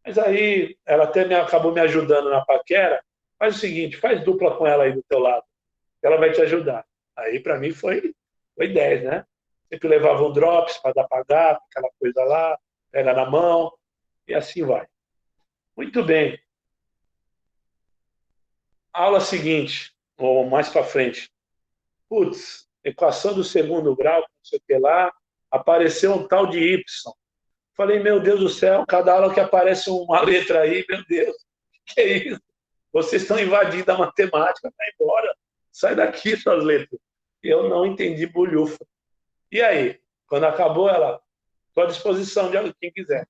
Mas aí ela até acabou me ajudando na paquera. Faz o seguinte, faz dupla com ela aí do teu lado. Ela vai te ajudar. Aí para mim foi 10, né? Sempre levava um drops para dar para gato, aquela coisa lá, pega na mão e assim vai. Muito bem. Aula seguinte, ou mais para frente. Putz, equação do segundo grau, não sei o que lá, apareceu um tal de Y. Falei, meu Deus do céu, cada aula que aparece uma letra aí, meu Deus, que é isso? Vocês estão invadindo a matemática, vai embora, sai daqui suas letras. Eu não entendi bolhufa. E aí, quando acabou, ela, estou à disposição de quem quiser.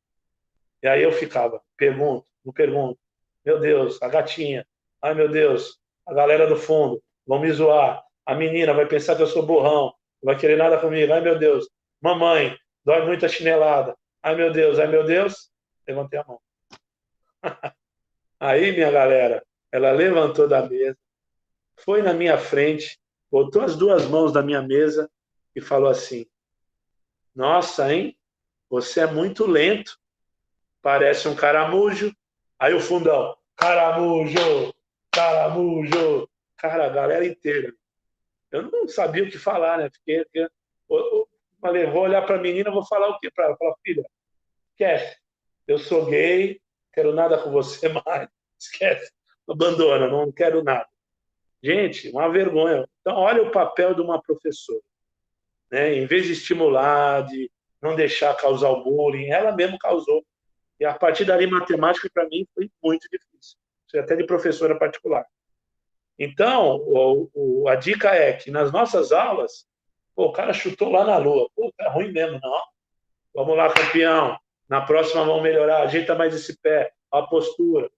E aí eu ficava, pergunto, não pergunto. Meu Deus, a gatinha. Ai, meu Deus, a galera do fundo, vão me zoar. A menina vai pensar que eu sou burrão, não vai querer nada comigo. Ai, meu Deus, mamãe, dói muita chinelada. Ai, meu Deus, levantei a mão. Aí, minha galera, ela levantou da mesa, foi na minha frente, botou as duas mãos na minha mesa e falou assim: nossa, hein? Você é muito lento, parece um caramujo. Aí o fundão, caramujo, caramujo. Cara, a galera inteira. Eu não sabia o que falar, né? Porque eu falei, vou olhar para a menina, vou falar o quê para ela? Falar, filha, esquece, eu sou gay, quero nada com você mais, esquece, abandona, não quero nada. Gente, uma vergonha. Então, olha o papel de uma professora, né? Em vez de estimular, de não deixar causar o bullying, ela mesma causou. E a partir dali, matemática, para mim, foi muito difícil. Foi até de professora particular. Então, a dica é que nas nossas aulas, pô, o cara chutou lá na lua. Pô, tá ruim mesmo, não. Vamos lá, campeão. Na próxima vamos melhorar. Ajeita mais esse pé, a postura.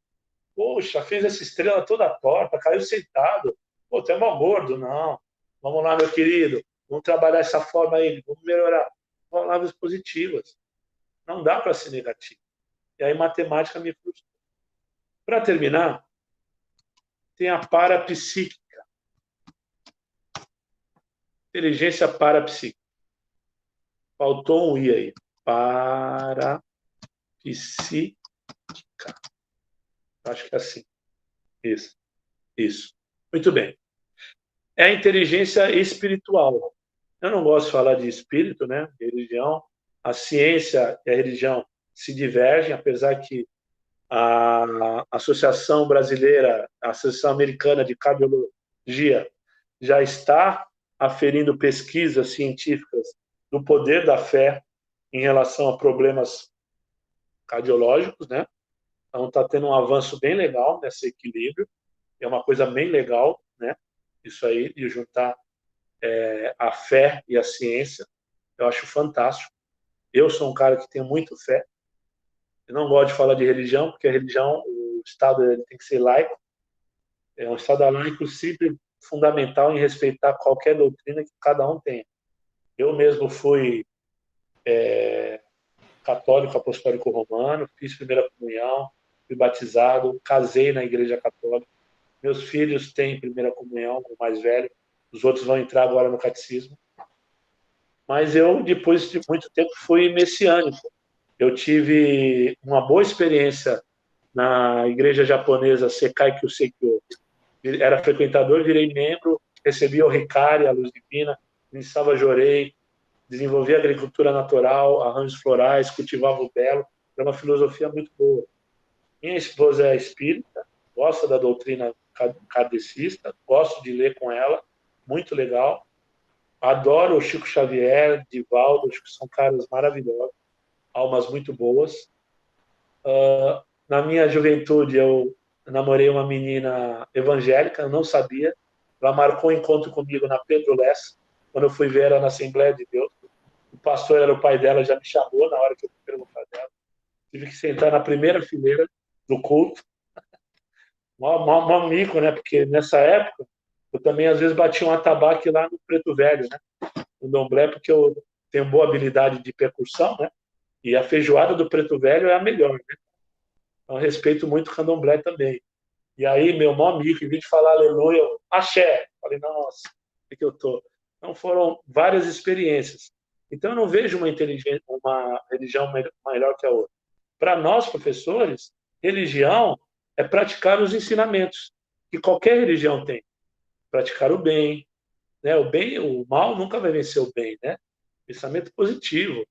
Poxa, fez essa estrela toda torta, caiu sentado. Pô, tu é mó gordo. Não. Vamos lá, meu querido. Vamos trabalhar essa forma aí. Vamos melhorar. Palavras positivas. Não dá para ser negativo. E aí, matemática me frustrou. Para terminar, tem a parapsíquica. Inteligência parapsíquica. Faltou um I aí. Parapsíquica. Acho que é assim. Isso. Muito bem. É a inteligência espiritual. Eu não gosto de falar de espírito, né? Religião. A ciência e a religião se divergem, apesar que a Associação Brasileira, a Associação Americana de Cardiologia já está aferindo pesquisas científicas do poder da fé em relação a problemas cardiológicos, né? Então está tendo um avanço bem legal nesse equilíbrio, é uma coisa bem legal, né? Isso aí, de juntar a fé e a ciência, eu acho fantástico. Eu sou um cara que tem muito fé. Eu não gosto de falar de religião, porque a religião, o Estado ele tem que ser laico. É um Estado laico sempre fundamental em respeitar qualquer doutrina que cada um tenha. Eu mesmo fui católico apostólico romano, fiz primeira comunhão, fui batizado, casei na igreja católica. Meus filhos têm primeira comunhão, o mais velho, os outros vão entrar agora no catecismo. Mas eu, depois de muito tempo, fui messiânico. Eu tive uma boa experiência na igreja japonesa Sekai Kyusekyo. Era frequentador, virei membro, recebi o Ricari, a luz divina, iniciava Jorei, desenvolvia agricultura natural, arranjos florais, cultivava o belo. Era uma filosofia muito boa. Minha esposa é espírita, gosta da doutrina kardecista, gosto de ler com ela, muito legal. Adoro o Chico Xavier, Divaldo, acho que são caras maravilhosos, almas muito boas. Na minha juventude, eu namorei uma menina evangélica, eu não sabia. Ela marcou um encontro comigo na Pedro Lessa, quando eu fui ver ela na Assembleia de Deus. O pastor era o pai dela, já me chamou na hora que eu fui perguntar dela. Tive que sentar na primeira fileira do culto. Um mico, né? Porque nessa época, eu também às vezes batia um atabaque lá no Preto Velho, né? No Domblé, porque eu tenho boa habilidade de percussão, né? E a feijoada do Preto Velho é a melhor, né? Então, eu respeito muito o candomblé também. E aí, meu maior amigo, em vez de falar aleluia, eu, axé. Falei, nossa, o que eu tô? Então, foram várias experiências. Então, eu não vejo uma religião melhor que a outra. Para nós, professores, religião é praticar os ensinamentos que qualquer religião tem. Praticar o bem, né? O mal nunca vai vencer o bem, né? Pensamento positivo,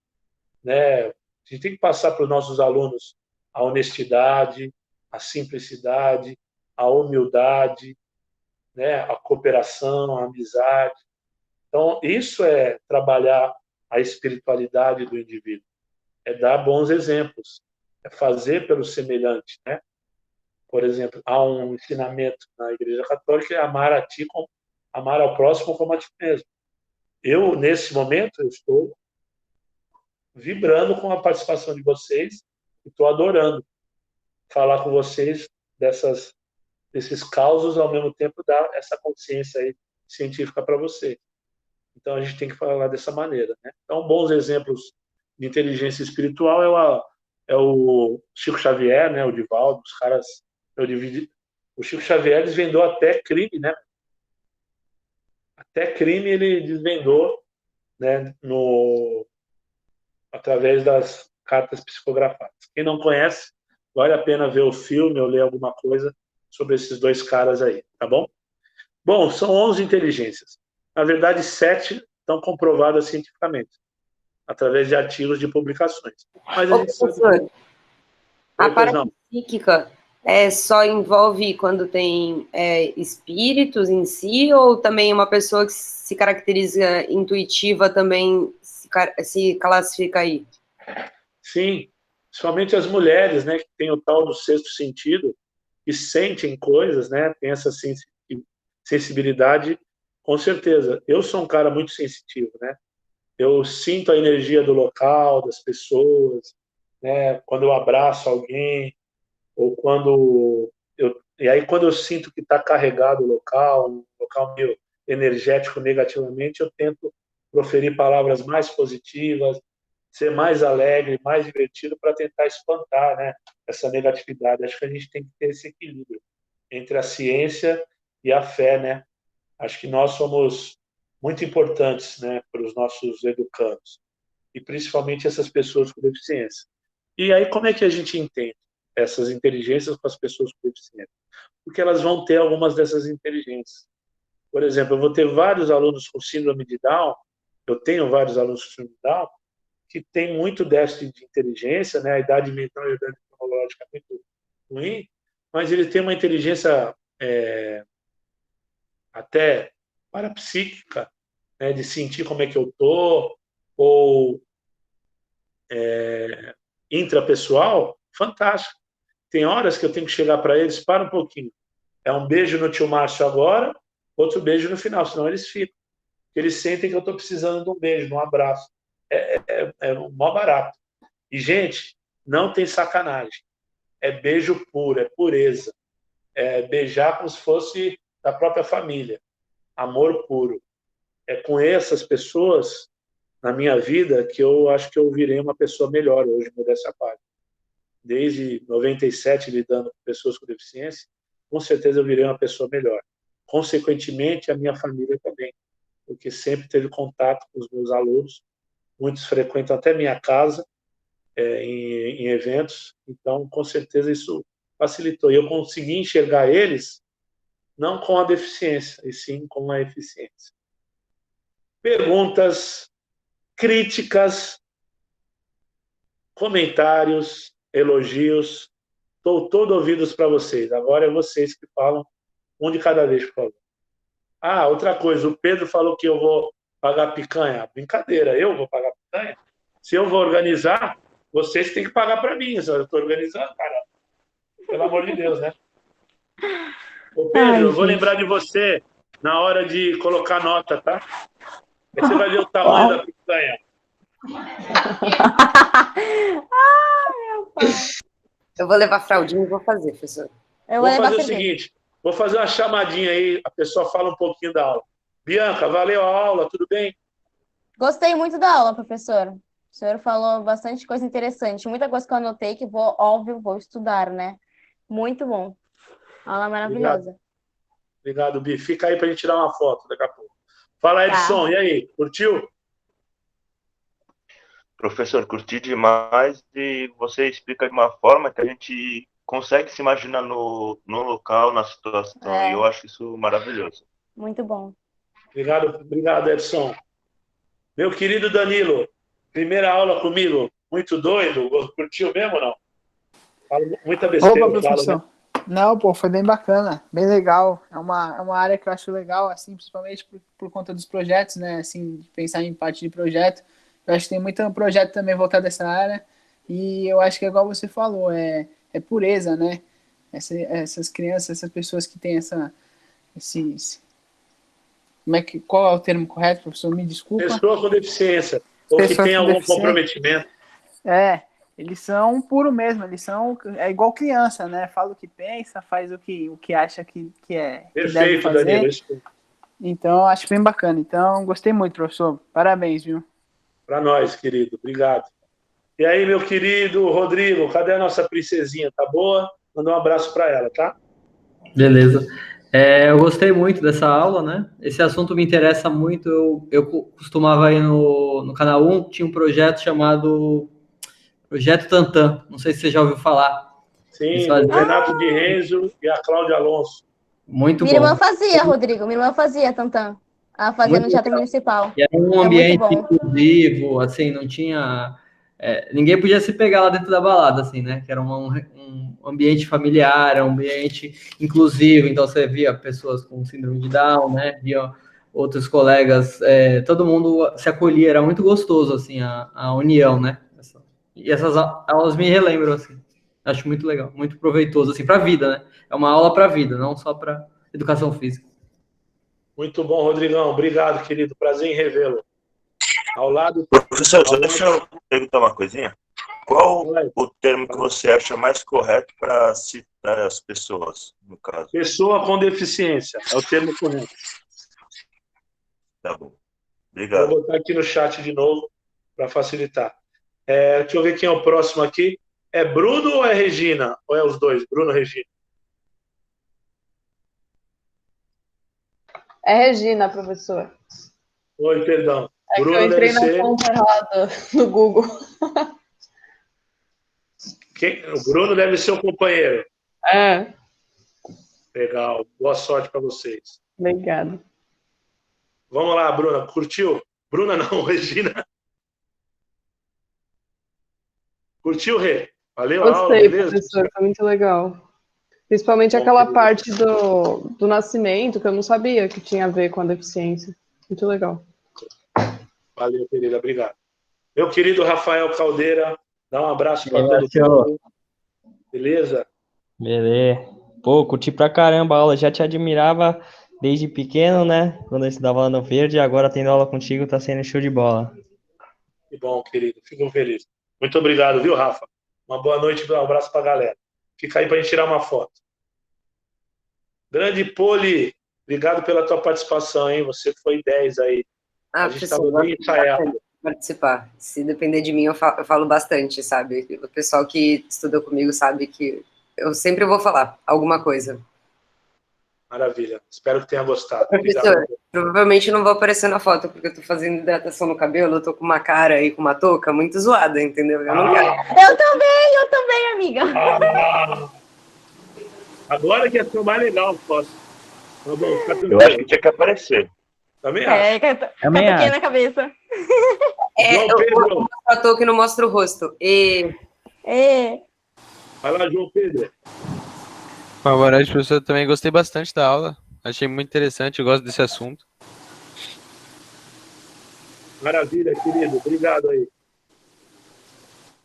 né? A gente tem que passar para os nossos alunos a honestidade, a simplicidade, a humildade, né? A cooperação, a amizade. Então, isso é trabalhar a espiritualidade do indivíduo, é dar bons exemplos, é fazer pelo semelhante, né? Por exemplo, há um ensinamento na Igreja Católica, é amar ao próximo como a ti mesmo. Eu, nesse momento, eu estou vibrando com a participação de vocês e estou adorando falar com vocês desses causos, ao mesmo tempo dar essa consciência aí científica para vocês. Então, a gente tem que falar dessa maneira, né? Então, bons exemplos de inteligência espiritual é o Chico Xavier, né? O Divaldo, os caras... O Chico Xavier desvendou até crime, né? Até crime ele desvendou, né? Através das cartas psicografadas. Quem não conhece, vale a pena ver o filme ou ler alguma coisa sobre esses dois caras aí, tá bom? Bom, são 11 inteligências. Na verdade, 7 estão comprovadas cientificamente, através de artigos de publicações. Mas a Ô, gente sabe... professor, a Pois não. parapsíquica só envolve quando tem espíritos em si, ou também uma pessoa que se caracteriza intuitiva também se classifica aí? Sim, somente as mulheres, né, que têm o tal do sexto sentido, que sentem coisas, né, tem essa sensibilidade, com certeza. Eu sou um cara muito sensitivo, né? Eu sinto a energia do local, das pessoas, né? Quando eu abraço alguém, ou e aí quando eu sinto que está carregado o local, um local meio energético negativamente, eu tento proferir palavras mais positivas, ser mais alegre, mais divertido, para tentar espantar, né, essa negatividade. Acho que a gente tem que ter esse equilíbrio entre a ciência e a fé, né? Acho que nós somos muito importantes, né, para os nossos educandos, e principalmente essas pessoas com deficiência. E aí, como é que a gente entende essas inteligências com as pessoas com deficiência? Porque elas vão ter algumas dessas inteligências. Por exemplo, eu vou ter vários alunos com síndrome de Down, eu tenho vários alunos com síndrome de Down, que tem muito déficit de inteligência, né? A idade mental e a idade cronológica é muito ruim, mas ele tem uma inteligência até parapsíquica, né? De sentir como é que eu tô, ou intrapessoal, fantástico. Tem horas que eu tenho que chegar para eles, para um pouquinho. É um beijo no tio Márcio agora, outro beijo no final, senão eles ficam. Eles sentem que eu estou precisando de um beijo, de um abraço. É um mó barato. E, gente, não tem sacanagem. É beijo puro, é pureza. É beijar como se fosse da própria família. Amor puro. É com essas pessoas na minha vida que eu acho que eu virei uma pessoa melhor hoje, modéstia à parte. Desde 97 lidando com pessoas com deficiência, com certeza eu virei uma pessoa melhor. Consequentemente, a minha família também, porque sempre teve contato com os meus alunos, muitos frequentam até minha casa em eventos, então com certeza isso facilitou. E eu consegui enxergar eles não com a deficiência, e sim com a eficiência. Perguntas, críticas, comentários, elogios, estou todo ouvidos para vocês. Agora é vocês que falam, um de cada vez, por favor. Ah, outra coisa, o Pedro falou que eu vou pagar picanha. Brincadeira, eu vou pagar picanha? Se eu vou organizar, vocês têm que pagar para mim. Eu estou organizando, cara. Pelo amor de Deus, né? Ô, Pedro, eu vou lembrar de você na hora de colocar nota, tá? Aí você vai ver o tamanho da picanha. Eu vou levar fraldinha e vou fazer, professor. Vou fazer o seguinte, vou fazer uma chamadinha aí, a pessoa fala um pouquinho da aula. Bianca, valeu a aula, tudo bem? Gostei muito da aula, professor. O senhor falou bastante coisa interessante. Muita coisa que eu anotei que vou estudar, né? Muito bom. Aula maravilhosa. Obrigado, Bi. Fica aí pra gente tirar uma foto daqui a pouco. Fala, Edson, e aí? Curtiu? Professor, curti demais e você explica de uma forma que a gente consegue se imaginar no local, na situação, e É. eu acho isso maravilhoso. Muito bom. Obrigado, Edson. Meu querido Danilo, primeira aula comigo, muito doido, curtiu mesmo ou não? Falo muita besteira, Opa, eu falo, né? professor. Não, pô, foi bem bacana, bem legal. É uma área que eu acho legal, assim, principalmente por conta dos projetos, né? Assim, de pensar em parte de projeto. Eu acho que tem muito projeto também voltado a essa área. E eu acho que é igual você falou, é pureza, né? Essas crianças, essas pessoas que têm esses. Qual é o termo correto, professor? Me desculpa. Pessoa com deficiência, ou que Pessoas tem com algum deficiência. comprometimento. Eles são puro mesmo, é igual criança, né? Fala o que pensa, faz o que acha que deve Perfeito, fazer. Danilo. Isso Então, acho bem bacana. Então, gostei muito, professor. Parabéns, viu? para nós, querido. Obrigado. E aí, meu querido Rodrigo, cadê a nossa princesinha? Tá boa? Manda um abraço para ela, tá? Beleza. Eu gostei muito dessa aula, né? Esse assunto me interessa muito. Eu costumava ir no Canal 1, tinha um projeto chamado Projeto Tantan. Não sei se você já ouviu falar. Eles Sim, do faziam Renato de Renzo e a Cláudia Alonso. muito Minha irmã bom. fazia, Rodrigo. Minha irmã fazia, Tantan. Ela fazia no Muito Teatro legal. Municipal. E era um É muito ambiente bom. inclusivo, assim, não tinha. Ninguém podia se pegar lá dentro da balada, assim, né? Que era um ambiente familiar, um ambiente inclusivo. Então você via pessoas com síndrome de Down, né? Via outros colegas, todo mundo se acolhia, era muito gostoso, assim, a união, né? E essas aulas me relembram, assim. Acho muito legal, muito proveitoso, assim, para a vida, né? É uma aula para a vida, não só para educação física. Muito bom, Rodrigão. Obrigado, querido. Prazer em revê-lo. Ao lado. Professor, só deixa eu perguntar uma coisinha. Qual Vai. o termo que você acha mais correto para citar as pessoas, no caso? Pessoa com deficiência. É o termo correto. Tá bom. Vou Obrigado. botar aqui no chat de novo para facilitar. Deixa eu ver quem é o próximo aqui. É Bruno ou é Regina? Ou é os dois? Bruno ou Regina? É Regina, professor. Oi, perdão. É que eu Bruno entrei deve ser. na conta errada no Google. O Bruno deve ser o companheiro. É, Legal. Boa sorte para vocês. obrigada. Vamos lá, Bruna. Curtiu? Bruna não, Regina. Curtiu, Rê? Valeu a aula, Gostei, beleza? professor, foi muito legal. Principalmente Bom, aquela querido. parte do nascimento, que eu não sabia que tinha a ver com a deficiência. Muito legal. Valeu, querida. Obrigado. Meu querido Rafael Caldeira, dá um abraço para todo senhor. mundo. Beleza? Beleza. Pô, curti pra caramba a aula. Já te admirava desde pequeno, né? Quando eu estudava lá no Verde, e agora tendo aula contigo, tá sendo show de bola. Que bom, querido. Fico feliz. Muito obrigado, viu, Rafa? Uma boa noite e um abraço para a galera. Fica aí para a gente tirar uma foto. Grande Poli, obrigado pela tua participação, hein? Você foi 10 aí. A gente estava bem ensaiado. Participar. Se depender de mim, eu falo bastante, sabe? O pessoal que estudou comigo sabe que eu sempre vou falar alguma coisa. Maravilha. Espero que tenha gostado. Professor, Obrigado. provavelmente não vou aparecer na foto, porque eu tô fazendo hidratação no cabelo, eu tô com uma cara e com uma touca muito zoada, entendeu? Eu não quero. Eu também, amiga. Agora que é a mais legal, posso. Tá bom, fica Eu tranquilo. acho que tinha que aparecer. Também acho. Também Catuquinha acho. na cabeça. João Pedro. Eu mostro a touca e não mostro o rosto. Vai lá, João Pedro. Boa noite, professor. Também gostei bastante da aula. Achei muito interessante, eu gosto desse assunto. Maravilha, querido. Obrigado aí.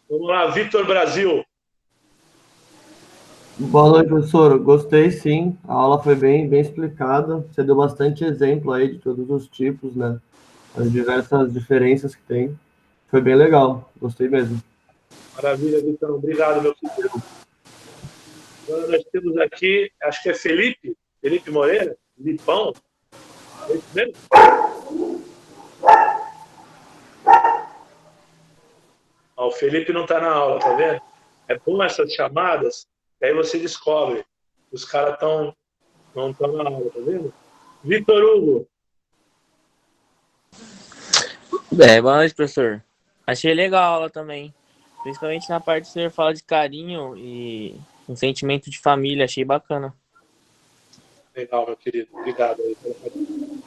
Vamos lá, Vitor Brasil. Boa noite, professor. Gostei, sim. A aula foi bem explicada. Você deu bastante exemplo aí de todos os tipos, né? As diversas diferenças que tem. Foi bem legal. Gostei mesmo. Maravilha, Vitor. Obrigado, meu querido. Agora nós temos aqui, acho que é Felipe Moreira, Lipão. É isso mesmo? Ó, o Felipe não está na aula, tá vendo? É bom essas chamadas, que aí você descobre. Os caras não estão na aula, tá vendo? Vitor Hugo. Boa noite, professor. Achei legal a aula também. Principalmente na parte que o senhor fala de carinho e um sentimento de família. Achei bacana. Legal, meu querido. Obrigado aí pela participação.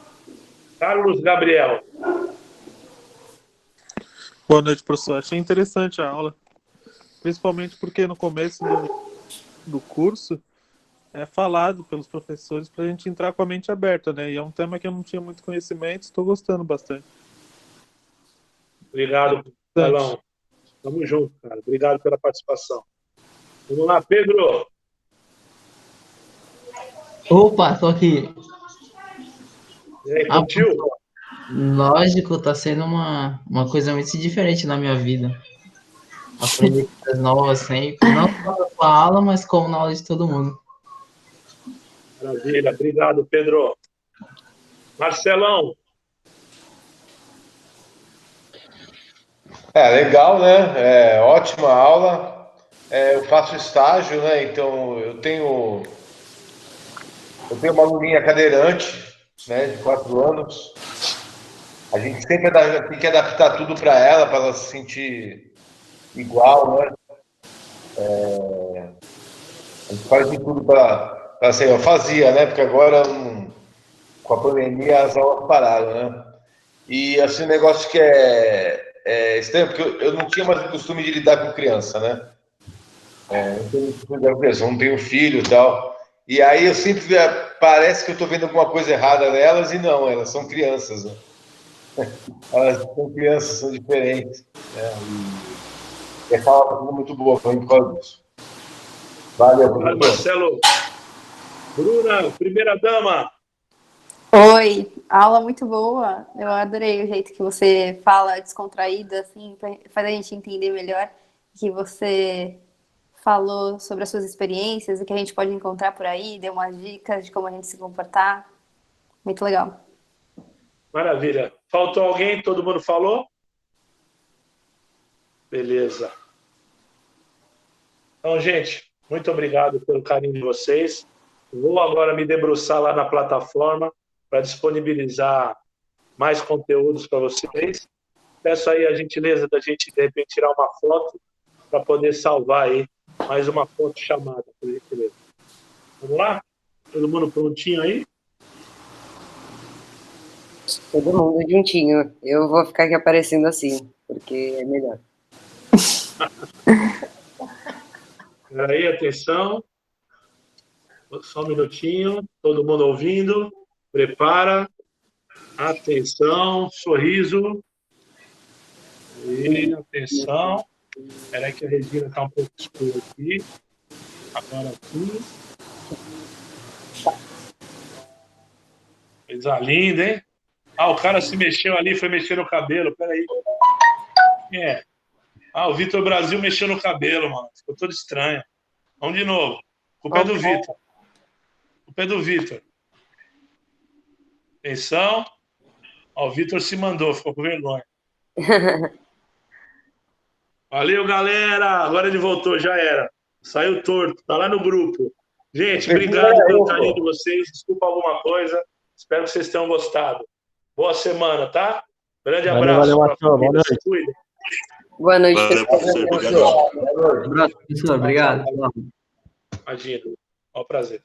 Carlos Gabriel. Boa noite, professor. Achei interessante a aula, principalmente porque no começo do curso é falado pelos professores para a gente entrar com a mente aberta, né? E é um tema que eu não tinha muito conhecimento, estou gostando bastante. Obrigado, Carlão. Tamo junto, cara. Obrigado pela participação. Vamos lá, Pedro. Opa, tô aqui. E aí, curtiu? Lógico, tá sendo uma coisa muito diferente na minha vida. Aprender coisas novas sempre, não só na sua aula, mas como na aula de todo mundo. Maravilha. Obrigado, Pedro. Marcelão. Legal, né? Ótima aula. Eu faço estágio, né? Então eu tenho uma aluninha cadeirante, né? De 4 anos. A gente sempre tem que adaptar tudo para ela se sentir igual, né? A gente faz de tudo para assim, eu fazia, né? Porque agora com a pandemia as aulas pararam, né? E assim, um negócio que é estranho, porque eu não tinha mais o costume de lidar com criança, né? Eu não tenho filho e tal. E aí eu sempre parece que eu estou vendo alguma coisa errada nelas e não, elas são crianças, né? Elas são crianças, são diferentes. Né? E essa aula está sendo muito boa para mim por causa disso. Valeu, Marcelo. Bruna, primeira dama. Oi, aula muito boa. Eu adorei o jeito que você fala descontraída, assim, faz a gente entender melhor que você falou sobre as suas experiências, o que a gente pode encontrar por aí, deu umas dicas de como a gente se comportar. Muito legal. Maravilha. Faltou alguém? Todo mundo falou? Beleza. Então, gente, muito obrigado pelo carinho de vocês. Vou agora me debruçar lá na plataforma para disponibilizar mais conteúdos para vocês. Peço aí a gentileza da gente, de repente, tirar uma foto para poder salvar aí mais uma foto chamada, por gentileza. Vamos lá? Todo mundo prontinho aí? Todo mundo juntinho. Eu vou ficar aqui aparecendo assim, porque é melhor. Espera aí, atenção. Só um minutinho. Todo mundo ouvindo. Prepara. Atenção. Sorriso. E atenção. Espera aí que a Regina está um pouco escura aqui. Agora sim. Coisa linda, hein? O cara se mexeu ali, foi mexer no cabelo. Peraí. Quem é? O Vitor Brasil mexeu no cabelo, mano. Ficou todo estranho. Vamos de novo. O pé do Vitor. O pé do Vitor. Atenção. O Vitor se mandou, ficou com vergonha. Valeu, galera. Agora ele voltou, já era. Saiu torto, tá lá no grupo. Gente, obrigado pelo carinho de vocês. Desculpa alguma coisa. Espero que vocês tenham gostado. Boa semana, tá? Grande abraço. Valeu, Marcelo. Boa noite. Se cuida. Boa noite, Um abraço, professor. Obrigado. Imagina. É um prazer.